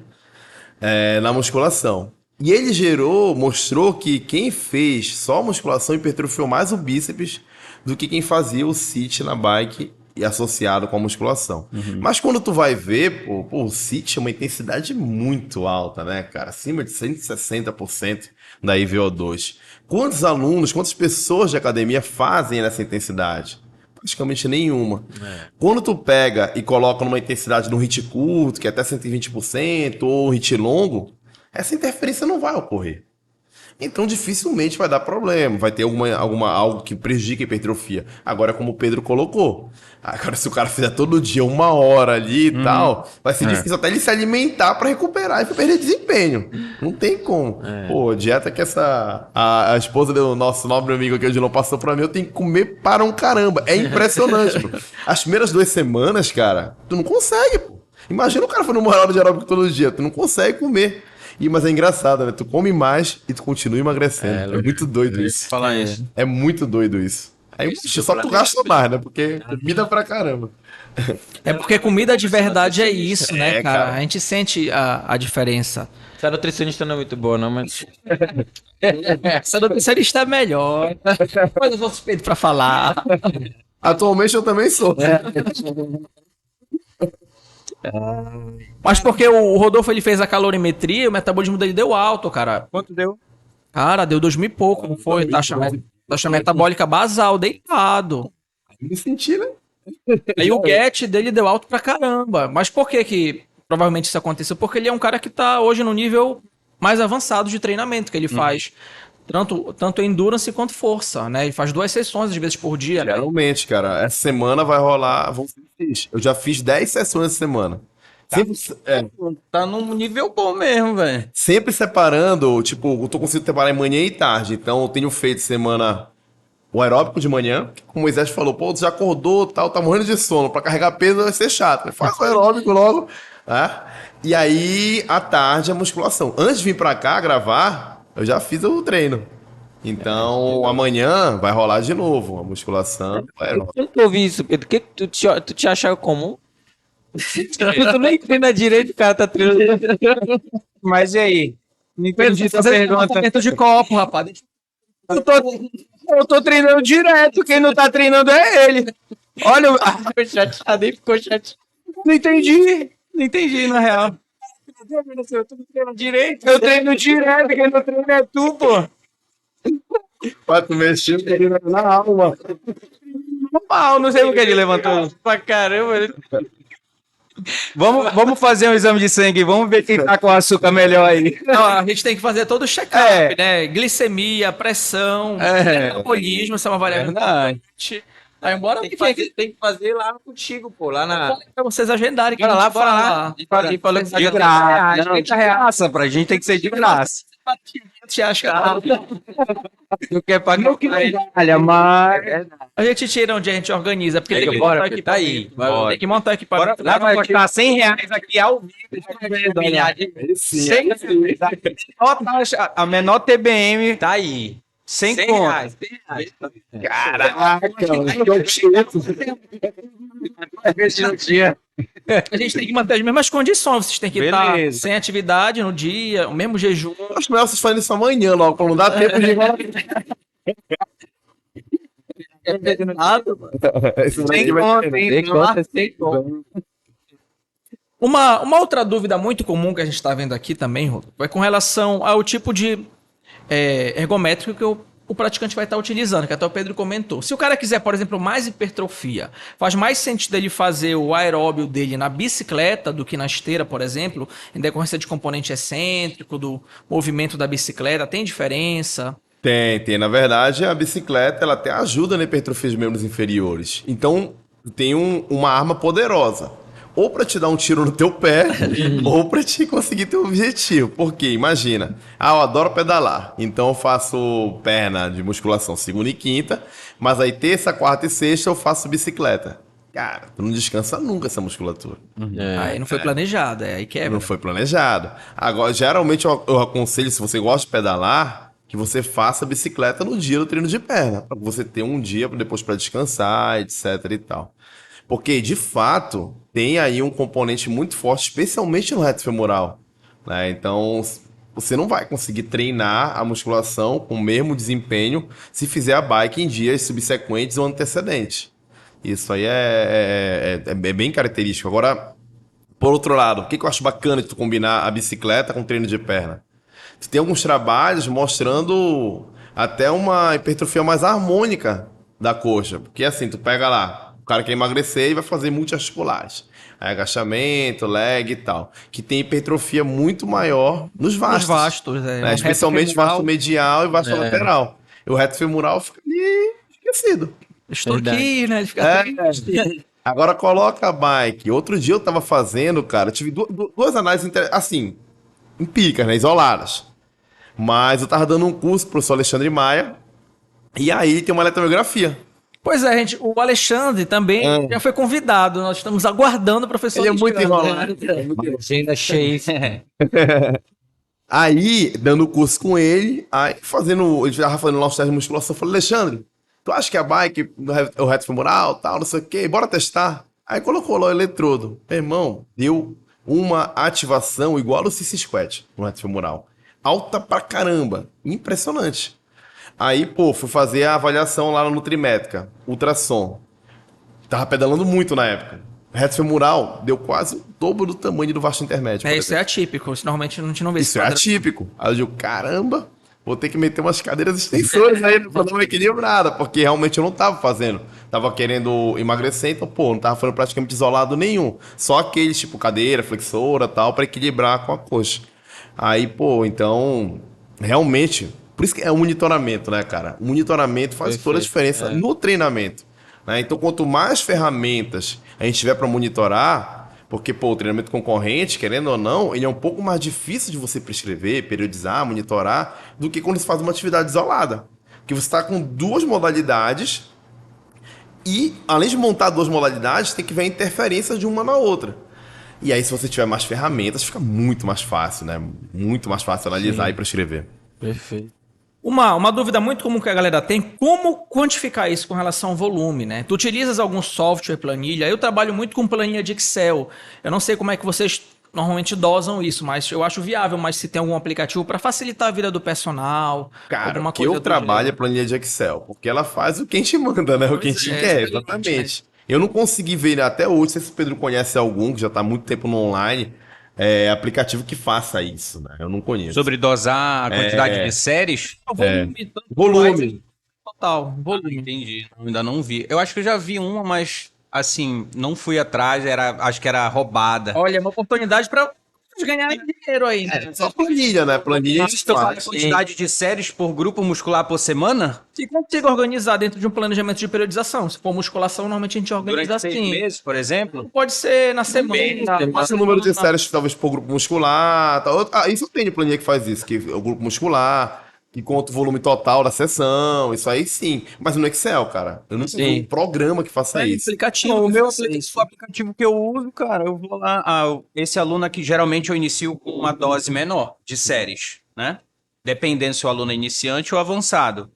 [SPEAKER 4] na musculação. E ele mostrou que quem fez só musculação hipertrofiou mais o bíceps do que quem fazia o sit na bike e associado com a musculação. Mas quando tu vai ver, pô, o sit é uma intensidade muito alta, né, cara? Acima de 160% da IVO2. Quantos alunos, quantas pessoas de academia fazem nessa intensidade? Praticamente nenhuma. Quando tu pega e coloca numa intensidade no hit curto, que é até 120%, ou hit longo, essa interferência não vai ocorrer. Então dificilmente vai dar problema, vai ter algo que prejudique a hipertrofia. Agora, como o Pedro colocou, agora se o cara fizer todo dia 1 hora ali e tal, vai ser difícil até ele se alimentar para recuperar e pra perder desempenho. Não tem como. Pô, dieta que a esposa do nosso nobre amigo aqui, o Odilon, passou pra mim, eu tenho que comer para um caramba. É impressionante, pô. As primeiras 2 semanas, cara, tu não consegue, pô. Imagina o cara fazendo uma hora de aeróbico todo dia, tu não consegue comer. Mas é engraçado, né? Tu come mais e tu continua emagrecendo. É muito doido isso.
[SPEAKER 3] Falar isso.
[SPEAKER 4] É muito doido isso. Aí só tu gasta mais, né? Porque comida pra caramba.
[SPEAKER 1] É porque comida de verdade é isso, né,
[SPEAKER 4] É,
[SPEAKER 1] cara?
[SPEAKER 4] cara.
[SPEAKER 1] A gente sente a diferença.
[SPEAKER 2] Essa nutricionista não é muito boa, não, mas...
[SPEAKER 1] Essa nutricionista é melhor. Mas eu sou suspeito pra falar.
[SPEAKER 4] Atualmente eu também sou.
[SPEAKER 1] Mas porque o Rodolfo ele fez a calorimetria, o metabolismo dele deu alto, cara.
[SPEAKER 3] Quanto deu?
[SPEAKER 1] Cara, deu 2.000 e pouco, não foi? Taxa metabólica basal, deitado.
[SPEAKER 4] Me senti, né?
[SPEAKER 1] Aí o GET dele deu alto pra caramba. Mas por que provavelmente isso aconteceu? Porque ele é um cara que tá hoje no nível mais avançado de treinamento, que ele faz tanto endurance quanto força, né? Ele faz 2 sessões às vezes por dia, né?
[SPEAKER 4] Geralmente, cara, essa semana vai rolar. Eu já fiz 10 sessões essa semana.
[SPEAKER 3] Tá num nível bom mesmo, velho.
[SPEAKER 4] Sempre separando, tipo, eu tô conseguindo separar em manhã e tarde. Então eu tenho feito semana o aeróbico de manhã, que como o Moisés falou, pô, tu já acordou, tal, tá morrendo de sono, pra carregar peso vai ser chato. Faz o aeróbico logo, né? E aí, à tarde, a musculação. Antes de vir pra cá gravar, eu já fiz o treino. Então, amanhã vai rolar de novo a musculação, o aeróbico.
[SPEAKER 2] Eu nunca ouvi isso, Pedro. O que tu te acha comum? Tu nem treina direito, o cara tá treinando.
[SPEAKER 3] Mas e aí? Não entendi tua
[SPEAKER 1] Fazer
[SPEAKER 3] pergunta.
[SPEAKER 1] dentro de copo, rapaz.
[SPEAKER 3] Eu tô treinando direto, quem não tá treinando é ele. Olha,
[SPEAKER 2] Ficou chateado, hein? Ficou chateado.
[SPEAKER 3] não entendi na real.
[SPEAKER 2] Tu treina direito.
[SPEAKER 3] Eu treino direto, quem não treina é tu, pô.
[SPEAKER 4] Quatro mexer na alma.
[SPEAKER 3] Normal, não sei por que ele levantou.
[SPEAKER 2] Pra caramba.
[SPEAKER 3] Vamos fazer um exame de sangue, vamos ver quem tá com o açúcar melhor aí.
[SPEAKER 1] Não, a gente tem que fazer todo o check-up,
[SPEAKER 3] É.
[SPEAKER 1] né? Glicemia, pressão, metabolismo, essa é uma variável
[SPEAKER 3] Verdade.
[SPEAKER 1] importante. Aí, embora
[SPEAKER 2] Tem que fazer lá contigo, pô. Lá na...
[SPEAKER 1] pra vocês agendarem. Que
[SPEAKER 2] Bora
[SPEAKER 1] a
[SPEAKER 2] lá,
[SPEAKER 1] gente
[SPEAKER 2] bora
[SPEAKER 1] vai
[SPEAKER 2] lá.
[SPEAKER 3] Falei
[SPEAKER 2] De
[SPEAKER 3] de graça. Não, de graça, pra gente tem que ser de graça.
[SPEAKER 1] Te acha, cara?
[SPEAKER 3] Tu quer pagar olha, mas...
[SPEAKER 1] A gente tira onde a gente organiza, porque tem que
[SPEAKER 2] Bora,
[SPEAKER 1] montar o
[SPEAKER 2] porque tá aí.
[SPEAKER 1] equipamento.
[SPEAKER 2] Bora.
[SPEAKER 1] Tem que montar o equipamento.
[SPEAKER 3] Lá vai custar R$100 aqui ao vivo. A menor TBM
[SPEAKER 2] Tá aí.
[SPEAKER 3] sem
[SPEAKER 2] 100
[SPEAKER 3] conta.
[SPEAKER 2] reais. 100 reais.
[SPEAKER 3] Caraca,
[SPEAKER 1] A gente tem que manter as mesmas condições. Vocês têm que estar
[SPEAKER 3] Beleza.
[SPEAKER 1] sem atividade no dia, o mesmo jejum.
[SPEAKER 4] Acho melhor vocês fazerem isso amanhã logo, pra não dar tempo de...
[SPEAKER 3] sem conta, hein?
[SPEAKER 2] Sem conta.
[SPEAKER 1] Uma outra dúvida muito comum que a gente está vendo aqui também, Rodolfo, é com relação ao tipo de ergométrico que o praticante vai estar utilizando, que até o Pedro comentou. Se o cara quiser, por exemplo, mais hipertrofia, faz mais sentido ele fazer o aeróbio dele na bicicleta do que na esteira, por exemplo, em decorrência de componente excêntrico, do movimento da bicicleta, tem diferença?
[SPEAKER 4] Tem. Na verdade, a bicicleta ela até ajuda na hipertrofia dos membros inferiores. Então, tem uma arma poderosa. Ou para te dar um tiro no teu pé, ou para te conseguir teu objetivo. Porque, imagina, eu adoro pedalar. Então, eu faço perna de musculação segunda e quinta, mas aí terça, quarta e sexta eu faço bicicleta. Cara, tu não descansa nunca essa musculatura.
[SPEAKER 1] Aí não foi planejado, aí quebra.
[SPEAKER 4] Não foi planejado. Agora, geralmente eu aconselho, se você gosta de pedalar, que você faça bicicleta no dia do treino de perna, para você ter um dia depois para descansar, etc e tal. Porque, de fato, tem aí um componente muito forte, especialmente no reto femoral, né? Então, você não vai conseguir treinar a musculação com o mesmo desempenho se fizer a bike em dias subsequentes ou antecedentes. Isso aí é bem característico. Agora, por outro lado, o que eu acho bacana de tu combinar a bicicleta com treino de perna? Tu tem alguns trabalhos mostrando até uma hipertrofia mais harmônica da coxa. Porque assim, tu pega lá, o cara quer emagrecer e vai fazer multiarticulares. Aí agachamento, leg e tal. Que tem hipertrofia muito maior nos vastos.
[SPEAKER 1] Os vastos,
[SPEAKER 4] Né?
[SPEAKER 1] no reto
[SPEAKER 4] Especialmente
[SPEAKER 1] femoral.
[SPEAKER 4] vasto medial e vasto lateral. E o reto femoral fica ali esquecido.
[SPEAKER 1] Extorquir, né? Ele fica
[SPEAKER 4] Agora coloca a bike. Outro dia eu tava fazendo, cara, eu tive duas análises assim, empíricas, né, isoladas. Mas eu tava dando um curso pro professor Alexandre Maia, e aí tem uma eletromiografia.
[SPEAKER 1] Pois é, gente, o Alexandre também já foi convidado. Nós estamos aguardando o professor.
[SPEAKER 4] Ele é muito
[SPEAKER 1] Alexandre.
[SPEAKER 4] enrolado.
[SPEAKER 2] Agenda cheia.
[SPEAKER 4] Aí, dando o curso com ele, aí ele tava fazendo lá os testes de musculação, eu falei, Alexandre, tu acha que a bike, o reto femoral, tal, não sei o quê, bora testar? Aí colocou lá o eletrodo. Meu irmão, deu uma ativação igual ao Sissy Squat no reto femoral. Alta pra caramba. Impressionante. Aí, pô, fui fazer a avaliação lá na Nutrimétrica, ultrassom. Tava pedalando muito na época. Reto femoral deu quase o dobro do tamanho do vasto intermédio. por
[SPEAKER 1] Isso é
[SPEAKER 4] exemplo.
[SPEAKER 1] atípico. Isso normalmente a gente não vê
[SPEAKER 4] Isso
[SPEAKER 1] esse
[SPEAKER 4] é
[SPEAKER 1] quadro.
[SPEAKER 4] atípico. Aí eu digo, caramba, vou ter que meter umas cadeiras extensoras aí pra dar uma equilibrada, porque realmente eu não tava fazendo. Tava querendo emagrecer, então, pô, não tava fazendo praticamente isolado nenhum. Só aqueles, tipo, cadeira, flexora tal, pra equilibrar com a coxa. Aí, pô, então, realmente, por isso que é o monitoramento, né, cara? O monitoramento faz toda a diferença no treinamento. Né? Então, quanto mais ferramentas a gente tiver para monitorar, porque pô, o treinamento concorrente, querendo ou não, ele é um pouco mais difícil de você prescrever, periodizar, monitorar, do que quando você faz uma atividade isolada. Porque você está com duas modalidades e, além de montar duas modalidades, tem que ver a interferência de uma na outra. E aí, se você tiver mais ferramentas, fica muito mais fácil, né? Muito mais fácil analisar e prescrever.
[SPEAKER 2] Perfeito.
[SPEAKER 1] Uma dúvida muito comum que a galera tem, como quantificar isso com relação ao volume, né? Tu utilizas algum software, planilha? Eu trabalho muito com planilha de Excel. Eu não sei como é que vocês normalmente dosam isso, mas eu acho viável, mas se tem algum aplicativo para facilitar a vida do personal,
[SPEAKER 4] Cara,
[SPEAKER 1] alguma
[SPEAKER 4] o que
[SPEAKER 1] coisa
[SPEAKER 4] eu
[SPEAKER 1] do
[SPEAKER 4] trabalho é
[SPEAKER 1] gênero.
[SPEAKER 4] planilha de Excel, porque ela faz o que a gente manda, né? O que a gente
[SPEAKER 1] Pois é,
[SPEAKER 4] quer,
[SPEAKER 1] exatamente,
[SPEAKER 4] exatamente. Eu não consegui ver até hoje, não sei se o Pedro conhece algum, que já está há muito tempo no online, aplicativo que faça isso, né? Eu não conheço.
[SPEAKER 3] Sobre dosar a quantidade de séries?
[SPEAKER 1] O volume, tanto
[SPEAKER 4] Volume.
[SPEAKER 1] faz, total, volume.
[SPEAKER 3] Entendi. Ainda não vi. Eu acho que eu já vi uma, mas assim, não fui atrás, acho que era roubada.
[SPEAKER 1] Olha, é uma oportunidade para ganhar dinheiro aí.
[SPEAKER 4] É só planilha, né? Planilha a gente
[SPEAKER 3] Então, a
[SPEAKER 4] faz.
[SPEAKER 3] quantidade de séries por grupo muscular por semana?
[SPEAKER 1] Se consiga organizar dentro de um planejamento de periodização. Se for musculação, normalmente a gente organiza
[SPEAKER 3] Durante 6
[SPEAKER 1] assim.
[SPEAKER 3] meses, por exemplo?
[SPEAKER 1] Pode ser na semana.
[SPEAKER 4] Passa o número de séries, talvez, por grupo muscular. Tal. Isso eu tenho planilha que faz isso, que é o grupo muscular, que conta o volume total da sessão, isso aí sim. Mas no Excel, cara, eu não tenho um programa que faça isso.
[SPEAKER 1] Aplicativo.
[SPEAKER 3] Não,
[SPEAKER 1] isso.
[SPEAKER 3] o aplicativo que eu uso, cara, eu vou lá. Esse aluno aqui, geralmente eu inicio com uma dose menor de séries, né? Dependendo se o aluno é iniciante ou avançado.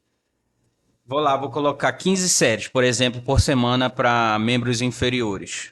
[SPEAKER 3] Vou lá, vou colocar 15 séries, por exemplo, por semana para membros inferiores.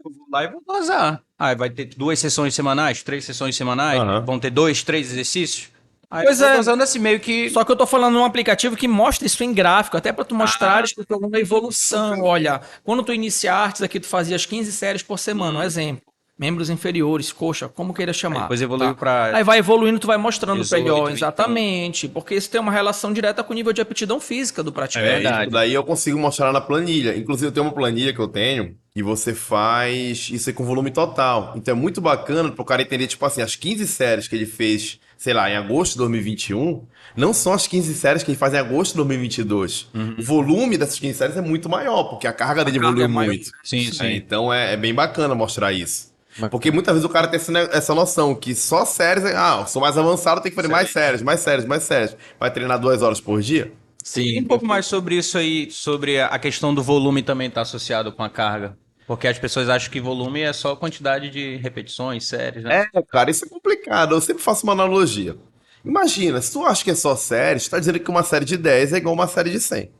[SPEAKER 3] Eu vou lá e vou dosar. Aí vai ter 2 sessões semanais, 3 sessões semanais,
[SPEAKER 4] Aham.
[SPEAKER 3] vão ter 2, 3 exercícios. Aí
[SPEAKER 1] Pois
[SPEAKER 3] eu vou
[SPEAKER 1] é.
[SPEAKER 3] dosando assim, meio que...
[SPEAKER 1] Só que eu tô falando num aplicativo que mostra isso em gráfico, até para tu mostrares que tu uma evolução. Olha, quando tu inicia artes aqui, tu fazias 15 séries por semana, um exemplo. Membros inferiores, coxa, como queira chamar.
[SPEAKER 3] depois evoluiu pra...
[SPEAKER 1] Aí vai evoluindo, tu vai mostrando
[SPEAKER 3] 18,
[SPEAKER 1] melhor,
[SPEAKER 3] 21.
[SPEAKER 1] exatamente. Porque isso tem uma relação direta com o nível de aptidão física do praticante.
[SPEAKER 3] verdade.
[SPEAKER 4] Isso daí eu consigo mostrar na planilha. Inclusive, eu tenho uma planilha que eu tenho e você faz isso aí com volume total. Então é muito bacana para o cara entender, tipo assim, as 15 séries que ele fez, sei lá, em agosto de 2021, não são as 15 séries que ele faz em agosto de 2022. O volume dessas 15 séries é muito maior, porque a carga dele evoluiu muito.
[SPEAKER 3] Sim, sim.
[SPEAKER 4] Então é bem bacana mostrar isso. Porque muitas vezes o cara tem essa noção que só séries, eu sou mais avançado, tem que fazer mais séries, mais séries, mais séries. Vai treinar 2 horas por dia?
[SPEAKER 3] E um pouco mais sobre isso aí, sobre a questão do volume também estar associado com a carga. Porque as pessoas acham que volume é só quantidade de repetições, séries, né?
[SPEAKER 4] Cara, isso é complicado. Eu sempre faço uma analogia. Imagina, se tu acha que é só séries, tu tá dizendo que uma série de 10 é igual uma série de 100.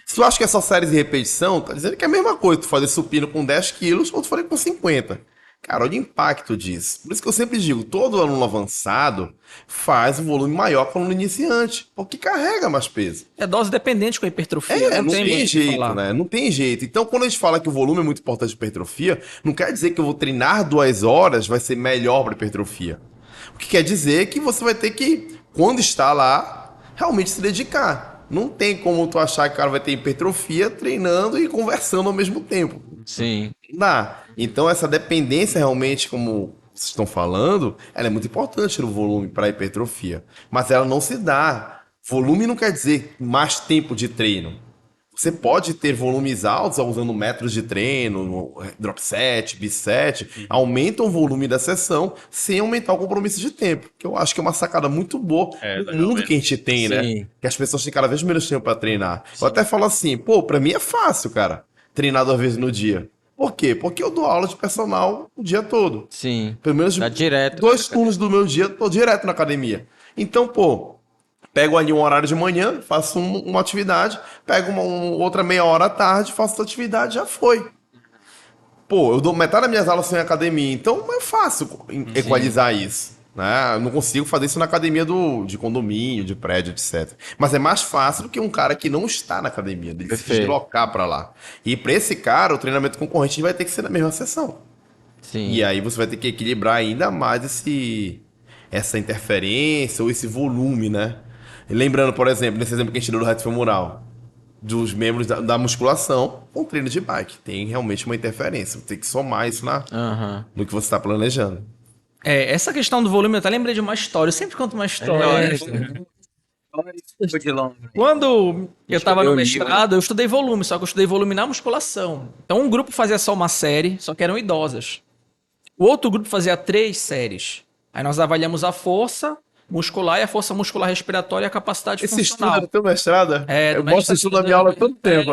[SPEAKER 4] Se tu acha que é só séries de repetição, tá dizendo que é a mesma coisa tu fazer supino com 10 quilos ou tu fazer com 50. Cara, olha o impacto disso. Por isso que eu sempre digo, todo aluno avançado faz um volume maior que o aluno iniciante, porque carrega mais peso.
[SPEAKER 1] É dose dependente com a hipertrofia.
[SPEAKER 4] Não tem
[SPEAKER 1] muito o que
[SPEAKER 4] jeito,
[SPEAKER 1] falar.
[SPEAKER 4] né? Não tem jeito. Então, quando a gente fala que o volume é muito importante para hipertrofia, não quer dizer que eu vou treinar 2 horas vai ser melhor para hipertrofia. O que quer dizer é que você vai ter que, quando está lá, realmente se dedicar. Não tem como tu achar que o cara vai ter hipertrofia treinando e conversando ao mesmo tempo.
[SPEAKER 2] Sim.
[SPEAKER 4] Não dá. Então, essa dependência realmente, como vocês estão falando, ela é muito importante no volume para hipertrofia. Mas ela não se dá. Volume não quer dizer mais tempo de treino. Você pode ter volumes altos usando métodos de treino, no drop set, biset, aumentam o volume da sessão sem aumentar o compromisso de tempo. Que eu acho que é uma sacada muito boa no mundo que a gente tem, né?
[SPEAKER 2] Sim.
[SPEAKER 4] Que as pessoas têm cada vez menos tempo para treinar. Eu até falo assim, pô, pra mim é fácil, cara, treinar 2 vezes no dia. Por quê? Porque eu dou aula de personal o dia todo.
[SPEAKER 2] Sim.
[SPEAKER 4] Pelo menos
[SPEAKER 2] Tá direto.
[SPEAKER 4] 2 turnos do meu dia, eu tô direto na academia. Então, pô, pego ali um horário de manhã, faço uma atividade, pego outra meia hora à tarde, faço outra atividade, já foi. Pô, eu dou metade das minhas aulas sem academia, então é fácil equalizar isso. Né? Eu não consigo fazer isso na academia de condomínio, de prédio, etc. Mas é mais fácil do que um cara que não está na academia, dele se
[SPEAKER 2] Perfeito.
[SPEAKER 4] deslocar para lá. E para esse cara, o treinamento concorrente vai ter que ser na mesma sessão.
[SPEAKER 2] Sim.
[SPEAKER 4] E aí você vai ter que equilibrar ainda mais essa interferência ou esse volume, né? E lembrando, por exemplo, nesse exemplo que a gente deu do reto femoral, dos membros da musculação com treino de bike. Tem realmente uma interferência. Tem que somar isso
[SPEAKER 2] Aham.
[SPEAKER 4] no que você está planejando.
[SPEAKER 1] Essa questão do volume, eu até lembrei de uma história. Eu sempre conto uma história. Quando eu estava no mestrado, eu estudei volume, só que eu estudei volume na musculação. Então um grupo fazia só uma série, só que eram idosas. O outro grupo fazia 3 séries. Aí nós avaliamos a força muscular e a força muscular respiratória e a capacidade
[SPEAKER 4] Esse estudo é
[SPEAKER 1] funcional.
[SPEAKER 4] do teu mestrado?
[SPEAKER 1] É,
[SPEAKER 4] Eu
[SPEAKER 1] do
[SPEAKER 4] mostro
[SPEAKER 1] mestrado.
[SPEAKER 4] isso na minha aula todo tempo.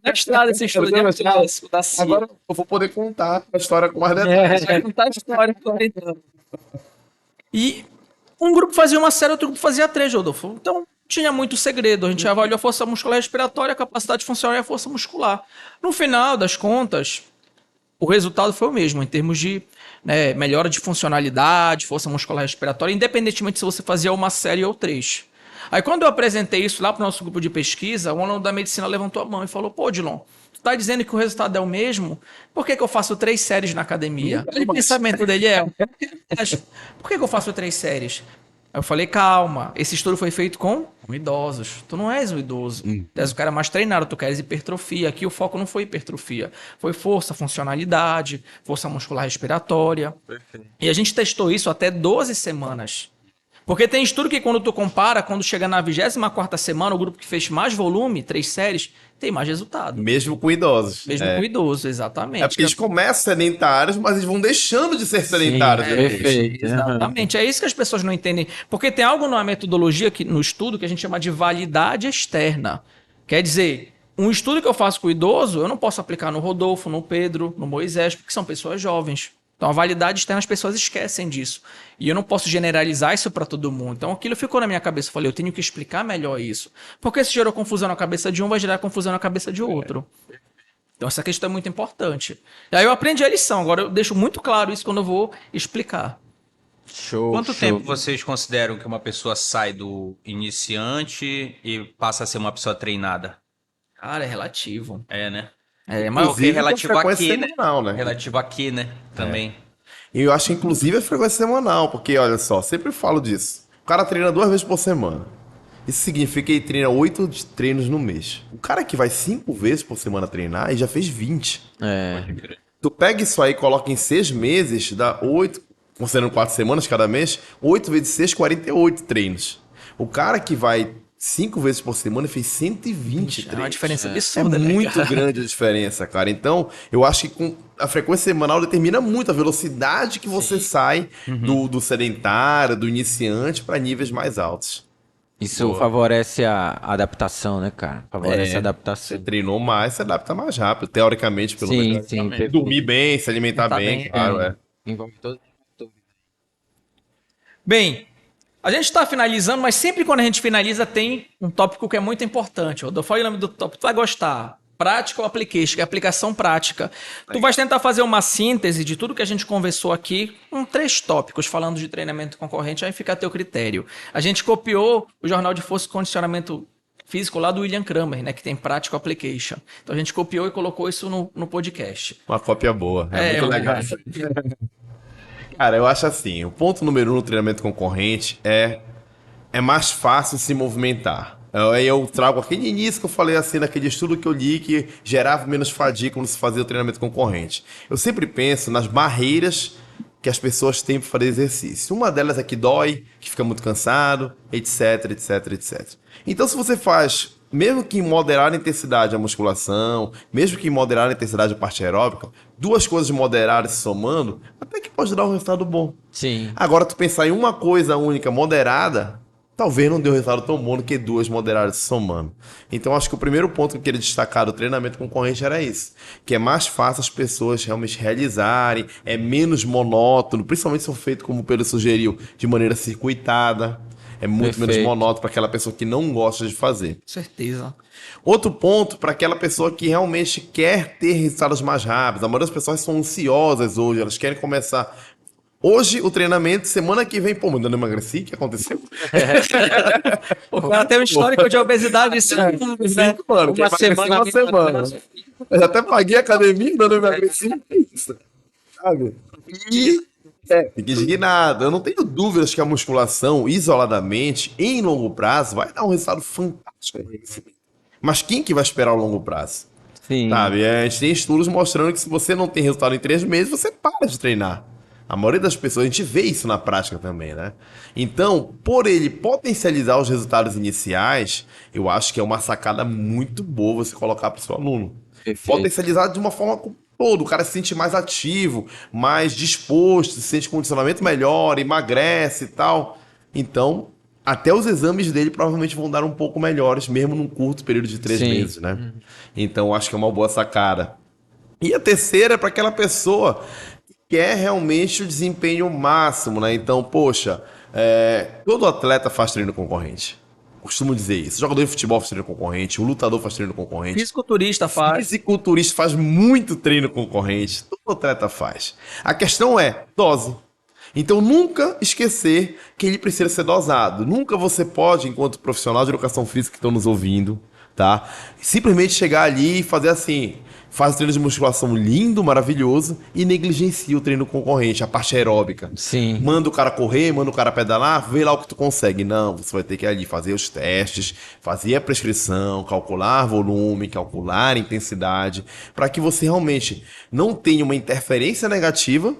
[SPEAKER 1] Mestrado, esse estudo
[SPEAKER 4] do
[SPEAKER 1] é
[SPEAKER 4] mestrado.
[SPEAKER 1] clássico da CIA.
[SPEAKER 4] Agora eu vou poder contar a história com mais detalhes.
[SPEAKER 1] Vai contar a história. E um grupo fazia uma série, outro grupo fazia 3, Rodolfo. Então, tinha muito segredo. A gente avaliou a força muscular respiratória, a capacidade funcional e a força muscular. No final das contas, o resultado foi o mesmo, em termos de melhora de funcionalidade, força muscular respiratória, independentemente se você fazia uma série ou 3. Aí, quando eu apresentei isso lá para o nosso grupo de pesquisa, um aluno da medicina levantou a mão e falou: pô, Dilon, tu tá dizendo que o resultado é o mesmo? Por que eu faço 3 séries na academia? Aí o pensamento dele por que eu faço 3 séries? Aí eu falei: calma, esse estudo foi feito com idosos. Tu não és um idoso. Tu és o cara mais treinado, tu queres hipertrofia. Aqui o foco não foi hipertrofia. Foi força, funcionalidade, força muscular respiratória. Perfeito. E a gente testou isso até 12 semanas. Porque tem estudo que quando tu compara, quando chega na 24ª semana, o grupo que fez mais volume, 3 séries, tem mais resultado.
[SPEAKER 4] Mesmo com idosos.
[SPEAKER 1] Mesmo com idoso, exatamente.
[SPEAKER 4] É porque eles começam sedentários, mas eles vão deixando de ser sedentários.
[SPEAKER 2] Sim,
[SPEAKER 4] depois.
[SPEAKER 2] perfeito.
[SPEAKER 1] Exatamente, é isso que as pessoas não entendem. Porque tem algo na metodologia, no estudo, que a gente chama de validade externa. Quer dizer, um estudo que eu faço com o idoso, eu não posso aplicar no Rodolfo, no Pedro, no Moisés, porque são pessoas jovens. Então, a validade externa, as pessoas esquecem disso. E eu não posso generalizar isso para todo mundo. Então, aquilo ficou na minha cabeça. Eu falei, eu tenho que explicar melhor isso. Porque se gerou confusão na cabeça de um, vai gerar confusão na cabeça de outro. Então, essa questão é muito importante. E aí eu aprendi a lição. Agora, eu deixo muito claro isso quando eu vou explicar.
[SPEAKER 2] Show.
[SPEAKER 3] Quanto tempo vocês consideram que uma pessoa sai do iniciante e passa a ser uma pessoa treinada?
[SPEAKER 1] Cara, é relativo.
[SPEAKER 3] É, né?
[SPEAKER 1] Mas
[SPEAKER 3] Porque relativo
[SPEAKER 4] com a frequência
[SPEAKER 3] aqui, né?
[SPEAKER 4] semanal, né?
[SPEAKER 3] Relativo aqui, né? Também.
[SPEAKER 4] E eu acho, inclusive, a frequência semanal, porque, olha só, sempre falo disso. O cara treina 2 vezes por semana. Isso significa que ele treina 8 treinos no mês. O cara que vai 5 vezes por semana treinar, ele já fez 20. Tu pega isso aí e coloca em 6 meses, dá 8, considerando 4 semanas cada mês, 8 vezes 6, 48 treinos. O cara que vai 5 vezes por semana fez 120
[SPEAKER 1] É uma
[SPEAKER 4] treinos.
[SPEAKER 1] diferença
[SPEAKER 4] É
[SPEAKER 1] absurda, né,
[SPEAKER 4] muito
[SPEAKER 1] cara?
[SPEAKER 4] grande a diferença, cara. Então, eu acho que com a frequência semanal determina muito a velocidade que você sai do sedentário, do iniciante, para níveis mais altos.
[SPEAKER 2] Isso favorece a adaptação, né, cara? Favorece a adaptação.
[SPEAKER 4] Você treinou mais, se adapta mais rápido, teoricamente, pelo
[SPEAKER 2] Sim,
[SPEAKER 4] menos.
[SPEAKER 2] sim. perfeito.
[SPEAKER 4] Dormir bem, se alimentar
[SPEAKER 1] Tá
[SPEAKER 4] bem,
[SPEAKER 1] bem.
[SPEAKER 4] claro, é.
[SPEAKER 2] Envolve todo.
[SPEAKER 1] Bem, a gente está finalizando, mas sempre quando a gente finaliza tem um tópico que é muito importante. Eu falei o nome do tópico, tu vai gostar. Practical Application, que é aplicação prática. Tu vais tentar fazer uma síntese de tudo que a gente conversou aqui, com 3 tópicos, falando de treinamento concorrente, aí fica a teu critério. A gente copiou o Jornal de Força e Condicionamento Físico lá do William Kramer, né, que tem Practical Application. Então a gente copiou e colocou isso no podcast.
[SPEAKER 4] Uma cópia boa. É muito legal. Cara, eu acho assim, o ponto número 1 no treinamento concorrente é mais fácil se movimentar. Aí eu trago aquele início que eu falei assim, naquele estudo que eu li que gerava menos fadiga quando se fazia o treinamento concorrente. Eu sempre penso nas barreiras que as pessoas têm para fazer exercício. Uma delas é que dói, que fica muito cansado, etc, etc, etc. Então, se você faz, mesmo que em moderada intensidade a musculação, mesmo que em moderada intensidade a parte aeróbica, 2 coisas moderadas se somando, até que pode dar um resultado bom.
[SPEAKER 2] Sim.
[SPEAKER 4] Agora, tu pensar em uma coisa única moderada, talvez não dê um resultado tão bom do que 2 moderadas se somando. Então, acho que o primeiro ponto que eu queria destacar do treinamento concorrente era isso. Que é mais fácil as pessoas realmente realizarem, é menos monótono, principalmente se for feito, como o Pedro sugeriu, de maneira circuitada. É muito menos monótono para aquela pessoa que não gosta de fazer.
[SPEAKER 1] Certeza.
[SPEAKER 4] Outro ponto para aquela pessoa que realmente quer ter resultados mais rápidos. A maioria das pessoas são ansiosas hoje, elas querem começar... Hoje, o treinamento, semana que vem, pô, mas eu não emagreci, o que aconteceu?
[SPEAKER 1] O cara tem um histórico de obesidade de 5 anos, né?
[SPEAKER 4] Mano,
[SPEAKER 2] Uma semana.
[SPEAKER 4] uma semana. Eu já até paguei a academia e não emagreci. É isso. Sabe? E fico indignado. Eu não tenho dúvidas que a musculação, isoladamente, em longo prazo, vai dar um resultado fantástico. Mas quem que vai esperar o longo prazo?
[SPEAKER 2] Sim.
[SPEAKER 4] Sabe? A gente tem estudos mostrando que se você não tem resultado em 3 meses, você para de treinar. A maioria das pessoas, a gente vê isso na prática também, né? Então, por ele potencializar os resultados iniciais, eu acho que é uma sacada muito boa você colocar para o seu aluno.
[SPEAKER 2] Perfeito.
[SPEAKER 4] Potencializar de uma forma toda, o cara se sente mais ativo, mais disposto, se sente condicionamento melhor, emagrece e tal. Então, até os exames dele provavelmente vão dar um pouco melhores, mesmo num curto período de 3 meses, né? Então, acho que é uma boa sacada. E a terceira é para aquela pessoa que quer realmente o desempenho máximo, né? Então, poxa, todo atleta faz treino concorrente. Costumo dizer isso. O jogador de futebol faz treino concorrente, o lutador faz treino concorrente.
[SPEAKER 1] Fisiculturista faz.
[SPEAKER 4] Fisiculturista faz muito treino concorrente. Todo atleta faz. A questão é dose. Então, nunca esquecer que ele precisa ser dosado. Nunca você pode, enquanto profissional de educação física que estão nos ouvindo, tá? Simplesmente chegar ali e fazer assim... Faz o treino de musculação lindo, maravilhoso e negligencia o treino concorrente, a parte aeróbica.
[SPEAKER 2] Sim.
[SPEAKER 4] Manda o cara correr, manda o cara pedalar, vê lá o que tu consegue. Não, você vai ter que ir ali fazer os testes, fazer a prescrição, calcular volume, calcular intensidade, para que você realmente não tenha uma interferência negativa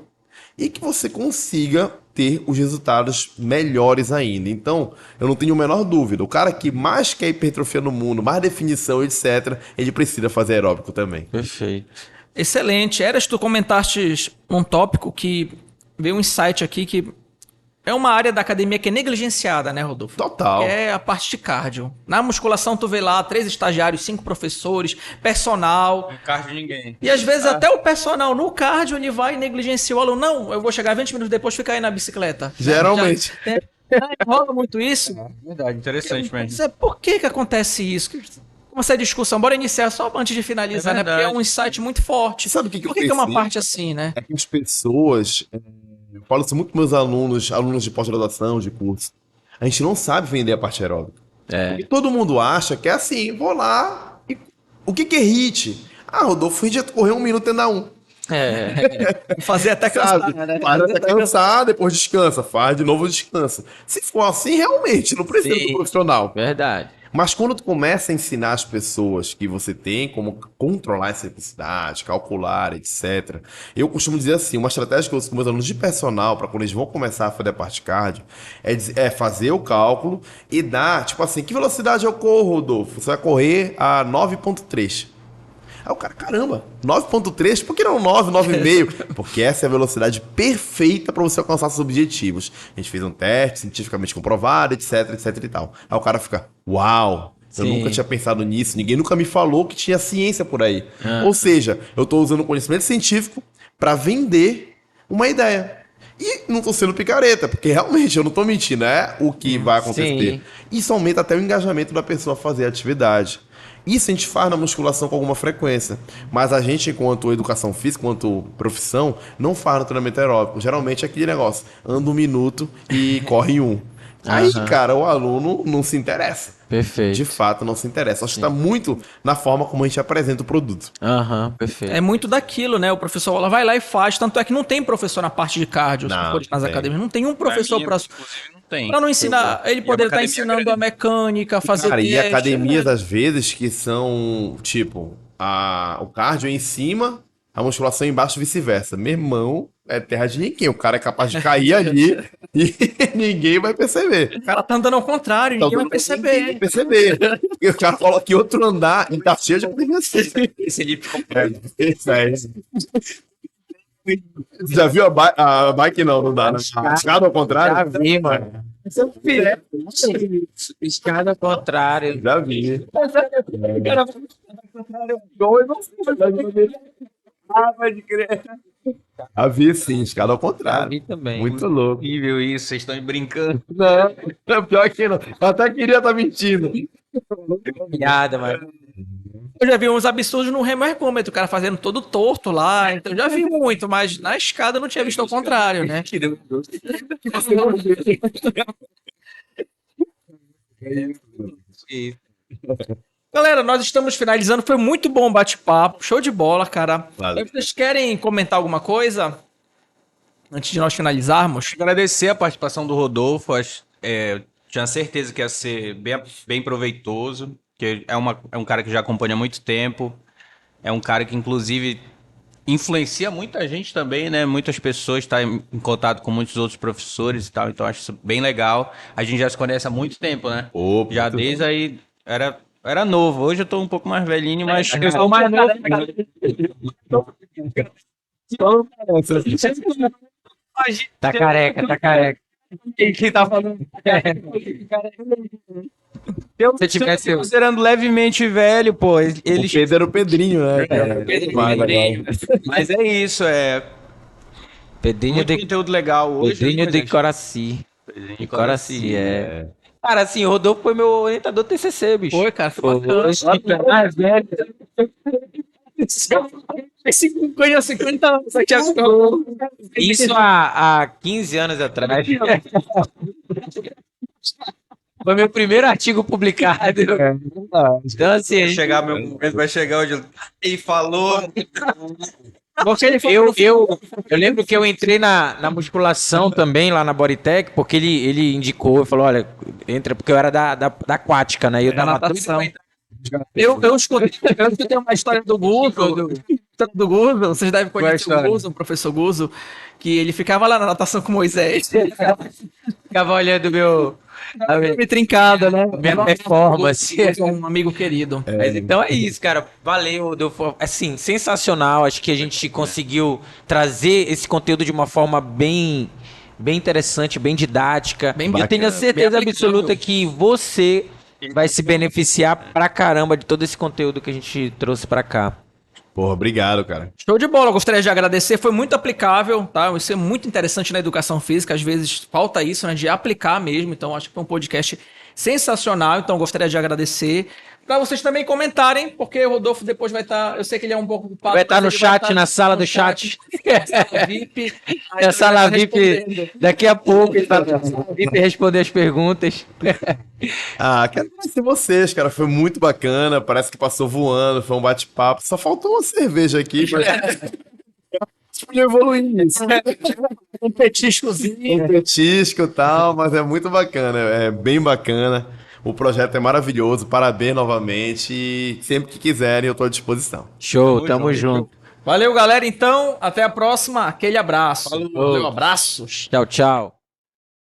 [SPEAKER 4] e que você consiga ter os resultados melhores ainda. Então, eu não tenho a menor dúvida. O cara que mais quer hipertrofia no mundo, mais definição, etc., ele precisa fazer aeróbico também.
[SPEAKER 2] Perfeito.
[SPEAKER 1] Excelente. Eras, tu comentaste um tópico que veio um insight aqui que é uma área da academia que é negligenciada, né, Rodolfo?
[SPEAKER 4] Total.
[SPEAKER 1] Que é a parte de cardio. Na musculação, tu vê lá 3 estagiários, 5 professores, personal.
[SPEAKER 3] Não cardio ninguém.
[SPEAKER 1] E às vezes até o personal no cardio ele vai e negligencia o aluno. Não, eu vou chegar 20 minutos depois e ficar aí na bicicleta.
[SPEAKER 4] Geralmente.
[SPEAKER 1] Rola muito isso.
[SPEAKER 3] Verdade, interessante mesmo.
[SPEAKER 1] Por que acontece isso? Como essa discussão, bora iniciar só antes de finalizar, né? Porque é um insight muito forte.
[SPEAKER 4] Sabe o que
[SPEAKER 1] Por que é uma parte assim, né?
[SPEAKER 4] É que as pessoas... Eu falo isso muito com meus alunos de pós-graduação, de curso. A gente não sabe vender a parte aeróbica. Porque todo mundo acha que é assim, vou lá e... O que é HIIT? Rodolfo, HIIT é correr 1 minuto e andar 1.
[SPEAKER 1] Fazer até cansar, né?
[SPEAKER 4] Faz até cansar, depois descansa. Faz de novo, descansa. Se for assim, realmente, não precisa do profissional.
[SPEAKER 2] Verdade.
[SPEAKER 4] Mas quando tu começa a ensinar as pessoas que você tem como controlar essa intensidade, calcular, etc. Eu costumo dizer assim, uma estratégia que eu uso com meus alunos de personal, para quando eles vão começar a fazer a parte cardio, é fazer o cálculo e dar, tipo assim, que velocidade eu corro, Rodolfo? Você vai correr a 9.3. Aí o cara, caramba, 9.3? Por que não 9, 9,5? Porque essa é a velocidade perfeita para você alcançar seus objetivos. A gente fez um teste cientificamente comprovado, etc, etc e tal. Aí o cara fica, uau, eu nunca tinha pensado nisso, ninguém nunca me falou que tinha ciência por aí. Ou seja, eu estou usando o conhecimento científico para vender uma ideia. E não tô sendo picareta, porque realmente eu não tô mentindo, é o que vai acontecer.
[SPEAKER 2] Sim.
[SPEAKER 4] Isso aumenta até o engajamento da pessoa a fazer a atividade. Isso a gente faz na musculação com alguma frequência. Mas a gente, enquanto educação física, enquanto profissão, não faz no treinamento aeróbico. Geralmente é aquele negócio, anda 1 minuto e corre 1. Aí, cara, o aluno não se interessa.
[SPEAKER 2] Perfeito.
[SPEAKER 4] De fato, não se interessa. Acho que está muito na forma como a gente apresenta o produto.
[SPEAKER 2] Perfeito.
[SPEAKER 1] É muito daquilo, né? O professor ela vai lá e faz. Tanto é que não tem professor na parte de cardio, se
[SPEAKER 4] Não,
[SPEAKER 1] for nas
[SPEAKER 4] tem.
[SPEAKER 1] academias. Não tem um professor
[SPEAKER 3] Pra
[SPEAKER 1] para
[SPEAKER 3] mim, inclusive, não tem.
[SPEAKER 1] não ensinar. Ele poderia estar
[SPEAKER 3] academia
[SPEAKER 1] ensinando a mecânica, fazer
[SPEAKER 4] Cara, e
[SPEAKER 1] teste,
[SPEAKER 4] academias,
[SPEAKER 1] né?
[SPEAKER 4] às vezes, que são, tipo, o cardio em cima, a musculação embaixo e vice-versa. Meu irmão, é terra de ninguém. O cara é capaz de cair ali e ninguém vai perceber.
[SPEAKER 1] O cara tá andando ao contrário, ninguém vai perceber.
[SPEAKER 4] Ninguém vai perceber. Porque o cara coloca em outro andar e tá cheio de academia assim.
[SPEAKER 3] Esse ali ficou
[SPEAKER 4] Isso é isso. Já viu a bike? Não, não dá, né? A escada ao contrário?
[SPEAKER 2] vi, mano. Escada ao contrário.
[SPEAKER 4] Já vi. Já vi sim, escada ao
[SPEAKER 2] Já
[SPEAKER 4] contrário.
[SPEAKER 2] vi também.
[SPEAKER 4] Muito louco.
[SPEAKER 3] horrível isso, vocês estão brincando.
[SPEAKER 4] Não, pior que não. Eu até queria estar mentindo.
[SPEAKER 2] Piada, mano.
[SPEAKER 1] Eu já vi uns absurdos no remo ergômetro, o cara fazendo todo torto lá. Então eu já vi muito, mas na escada eu não tinha visto ao contrário, né? Galera, nós estamos finalizando. Foi muito bom o bate-papo. Show de bola, cara.
[SPEAKER 4] Valeu.
[SPEAKER 1] Vocês querem comentar alguma coisa? Antes de nós finalizarmos?
[SPEAKER 3] Agradecer a participação do Rodolfo. Tinha certeza que ia ser bem proveitoso. Que é um cara que já acompanha há muito tempo. É um cara que, inclusive, influencia muita gente também, né? Muitas pessoas estão em contato com muitos outros professores e tal. Então, acho isso bem legal. A gente já se conhece há muito tempo, né?
[SPEAKER 4] Opa,
[SPEAKER 3] Já
[SPEAKER 4] muito
[SPEAKER 3] desde aí... Era novo. Hoje eu tô um pouco mais velhinho, mas eu sou mais novo.
[SPEAKER 2] Tá careca, tá careca.
[SPEAKER 3] Quem tá falando?
[SPEAKER 2] Se tivesse
[SPEAKER 3] Considerando levemente velho, pô, ele
[SPEAKER 4] O Pedro era o Pedrinho, né?
[SPEAKER 3] Mas é isso,
[SPEAKER 2] Pedrinho
[SPEAKER 3] muito
[SPEAKER 2] de
[SPEAKER 3] conteúdo legal hoje.
[SPEAKER 2] Pedrinho de
[SPEAKER 3] mas
[SPEAKER 2] Coraci.
[SPEAKER 3] Pedrinho
[SPEAKER 2] De Coraci, é. Cara, assim, o Rodolfo foi meu orientador TCC, bicho.
[SPEAKER 1] Foi, cara. Foi bacana.
[SPEAKER 2] Mais velho.
[SPEAKER 1] Esse ganhou 50 anos.
[SPEAKER 2] Isso há 15 anos atrás. Foi meu primeiro artigo publicado. Então, assim,
[SPEAKER 3] Vai chegar meu momento, vai chegar hoje. Ele falou.
[SPEAKER 1] Porque ele foi
[SPEAKER 2] eu lembro que eu entrei na musculação também, lá na Bodytech, porque ele indicou, falou, olha, entra, porque eu era da aquática, né? E eu
[SPEAKER 1] Da
[SPEAKER 2] tava
[SPEAKER 1] natação. Eu escutei uma história do Guzo, vocês devem conhecer o Guzo, o professor Guzo, que ele ficava lá na natação com Moisés.
[SPEAKER 2] ficava olhando
[SPEAKER 1] Me trincada, né?
[SPEAKER 2] minha performance.
[SPEAKER 1] Um amigo querido.
[SPEAKER 2] Mas então é isso, cara. Valeu, Rodolfo. Assim, sensacional. Acho que a gente conseguiu trazer esse conteúdo de uma forma bem interessante, bem didática.
[SPEAKER 1] Bem
[SPEAKER 2] Eu tenho a certeza
[SPEAKER 1] bem
[SPEAKER 2] absoluta que você vai se beneficiar pra caramba de todo esse conteúdo que a gente trouxe pra cá.
[SPEAKER 4] Porra, obrigado, cara.
[SPEAKER 1] Show de bola, gostaria de agradecer, foi muito aplicável, tá? Isso é muito interessante na educação física, às vezes falta isso, né, de aplicar mesmo, então acho que foi um podcast sensacional, então gostaria de agradecer. Para vocês também comentarem, porque o Rodolfo depois vai estar, eu sei que ele é um pouco ocupado.
[SPEAKER 2] Vai estar no
[SPEAKER 1] mas ele
[SPEAKER 2] chat,
[SPEAKER 1] estar
[SPEAKER 2] na sala do chat.
[SPEAKER 1] Sala VIP.
[SPEAKER 2] A sala VIP,
[SPEAKER 1] respondendo.
[SPEAKER 2] daqui a pouco, ele vai na sala VIP responder as perguntas.
[SPEAKER 4] Quero agradecer vocês, cara. Foi muito bacana. Parece que passou voando. Foi um bate-papo. Só faltou uma cerveja aqui. Mas podia evoluir isso.
[SPEAKER 1] Um petiscozinho.
[SPEAKER 4] Um petisco e tal, mas é muito bacana. É bem bacana. O projeto é maravilhoso. Parabéns novamente. E sempre que quiserem, eu estou à disposição.
[SPEAKER 2] Show, tamo junto.
[SPEAKER 1] Valeu, galera. Então, até a próxima. Aquele abraço. Valeu, abraços.
[SPEAKER 2] Tchau, tchau.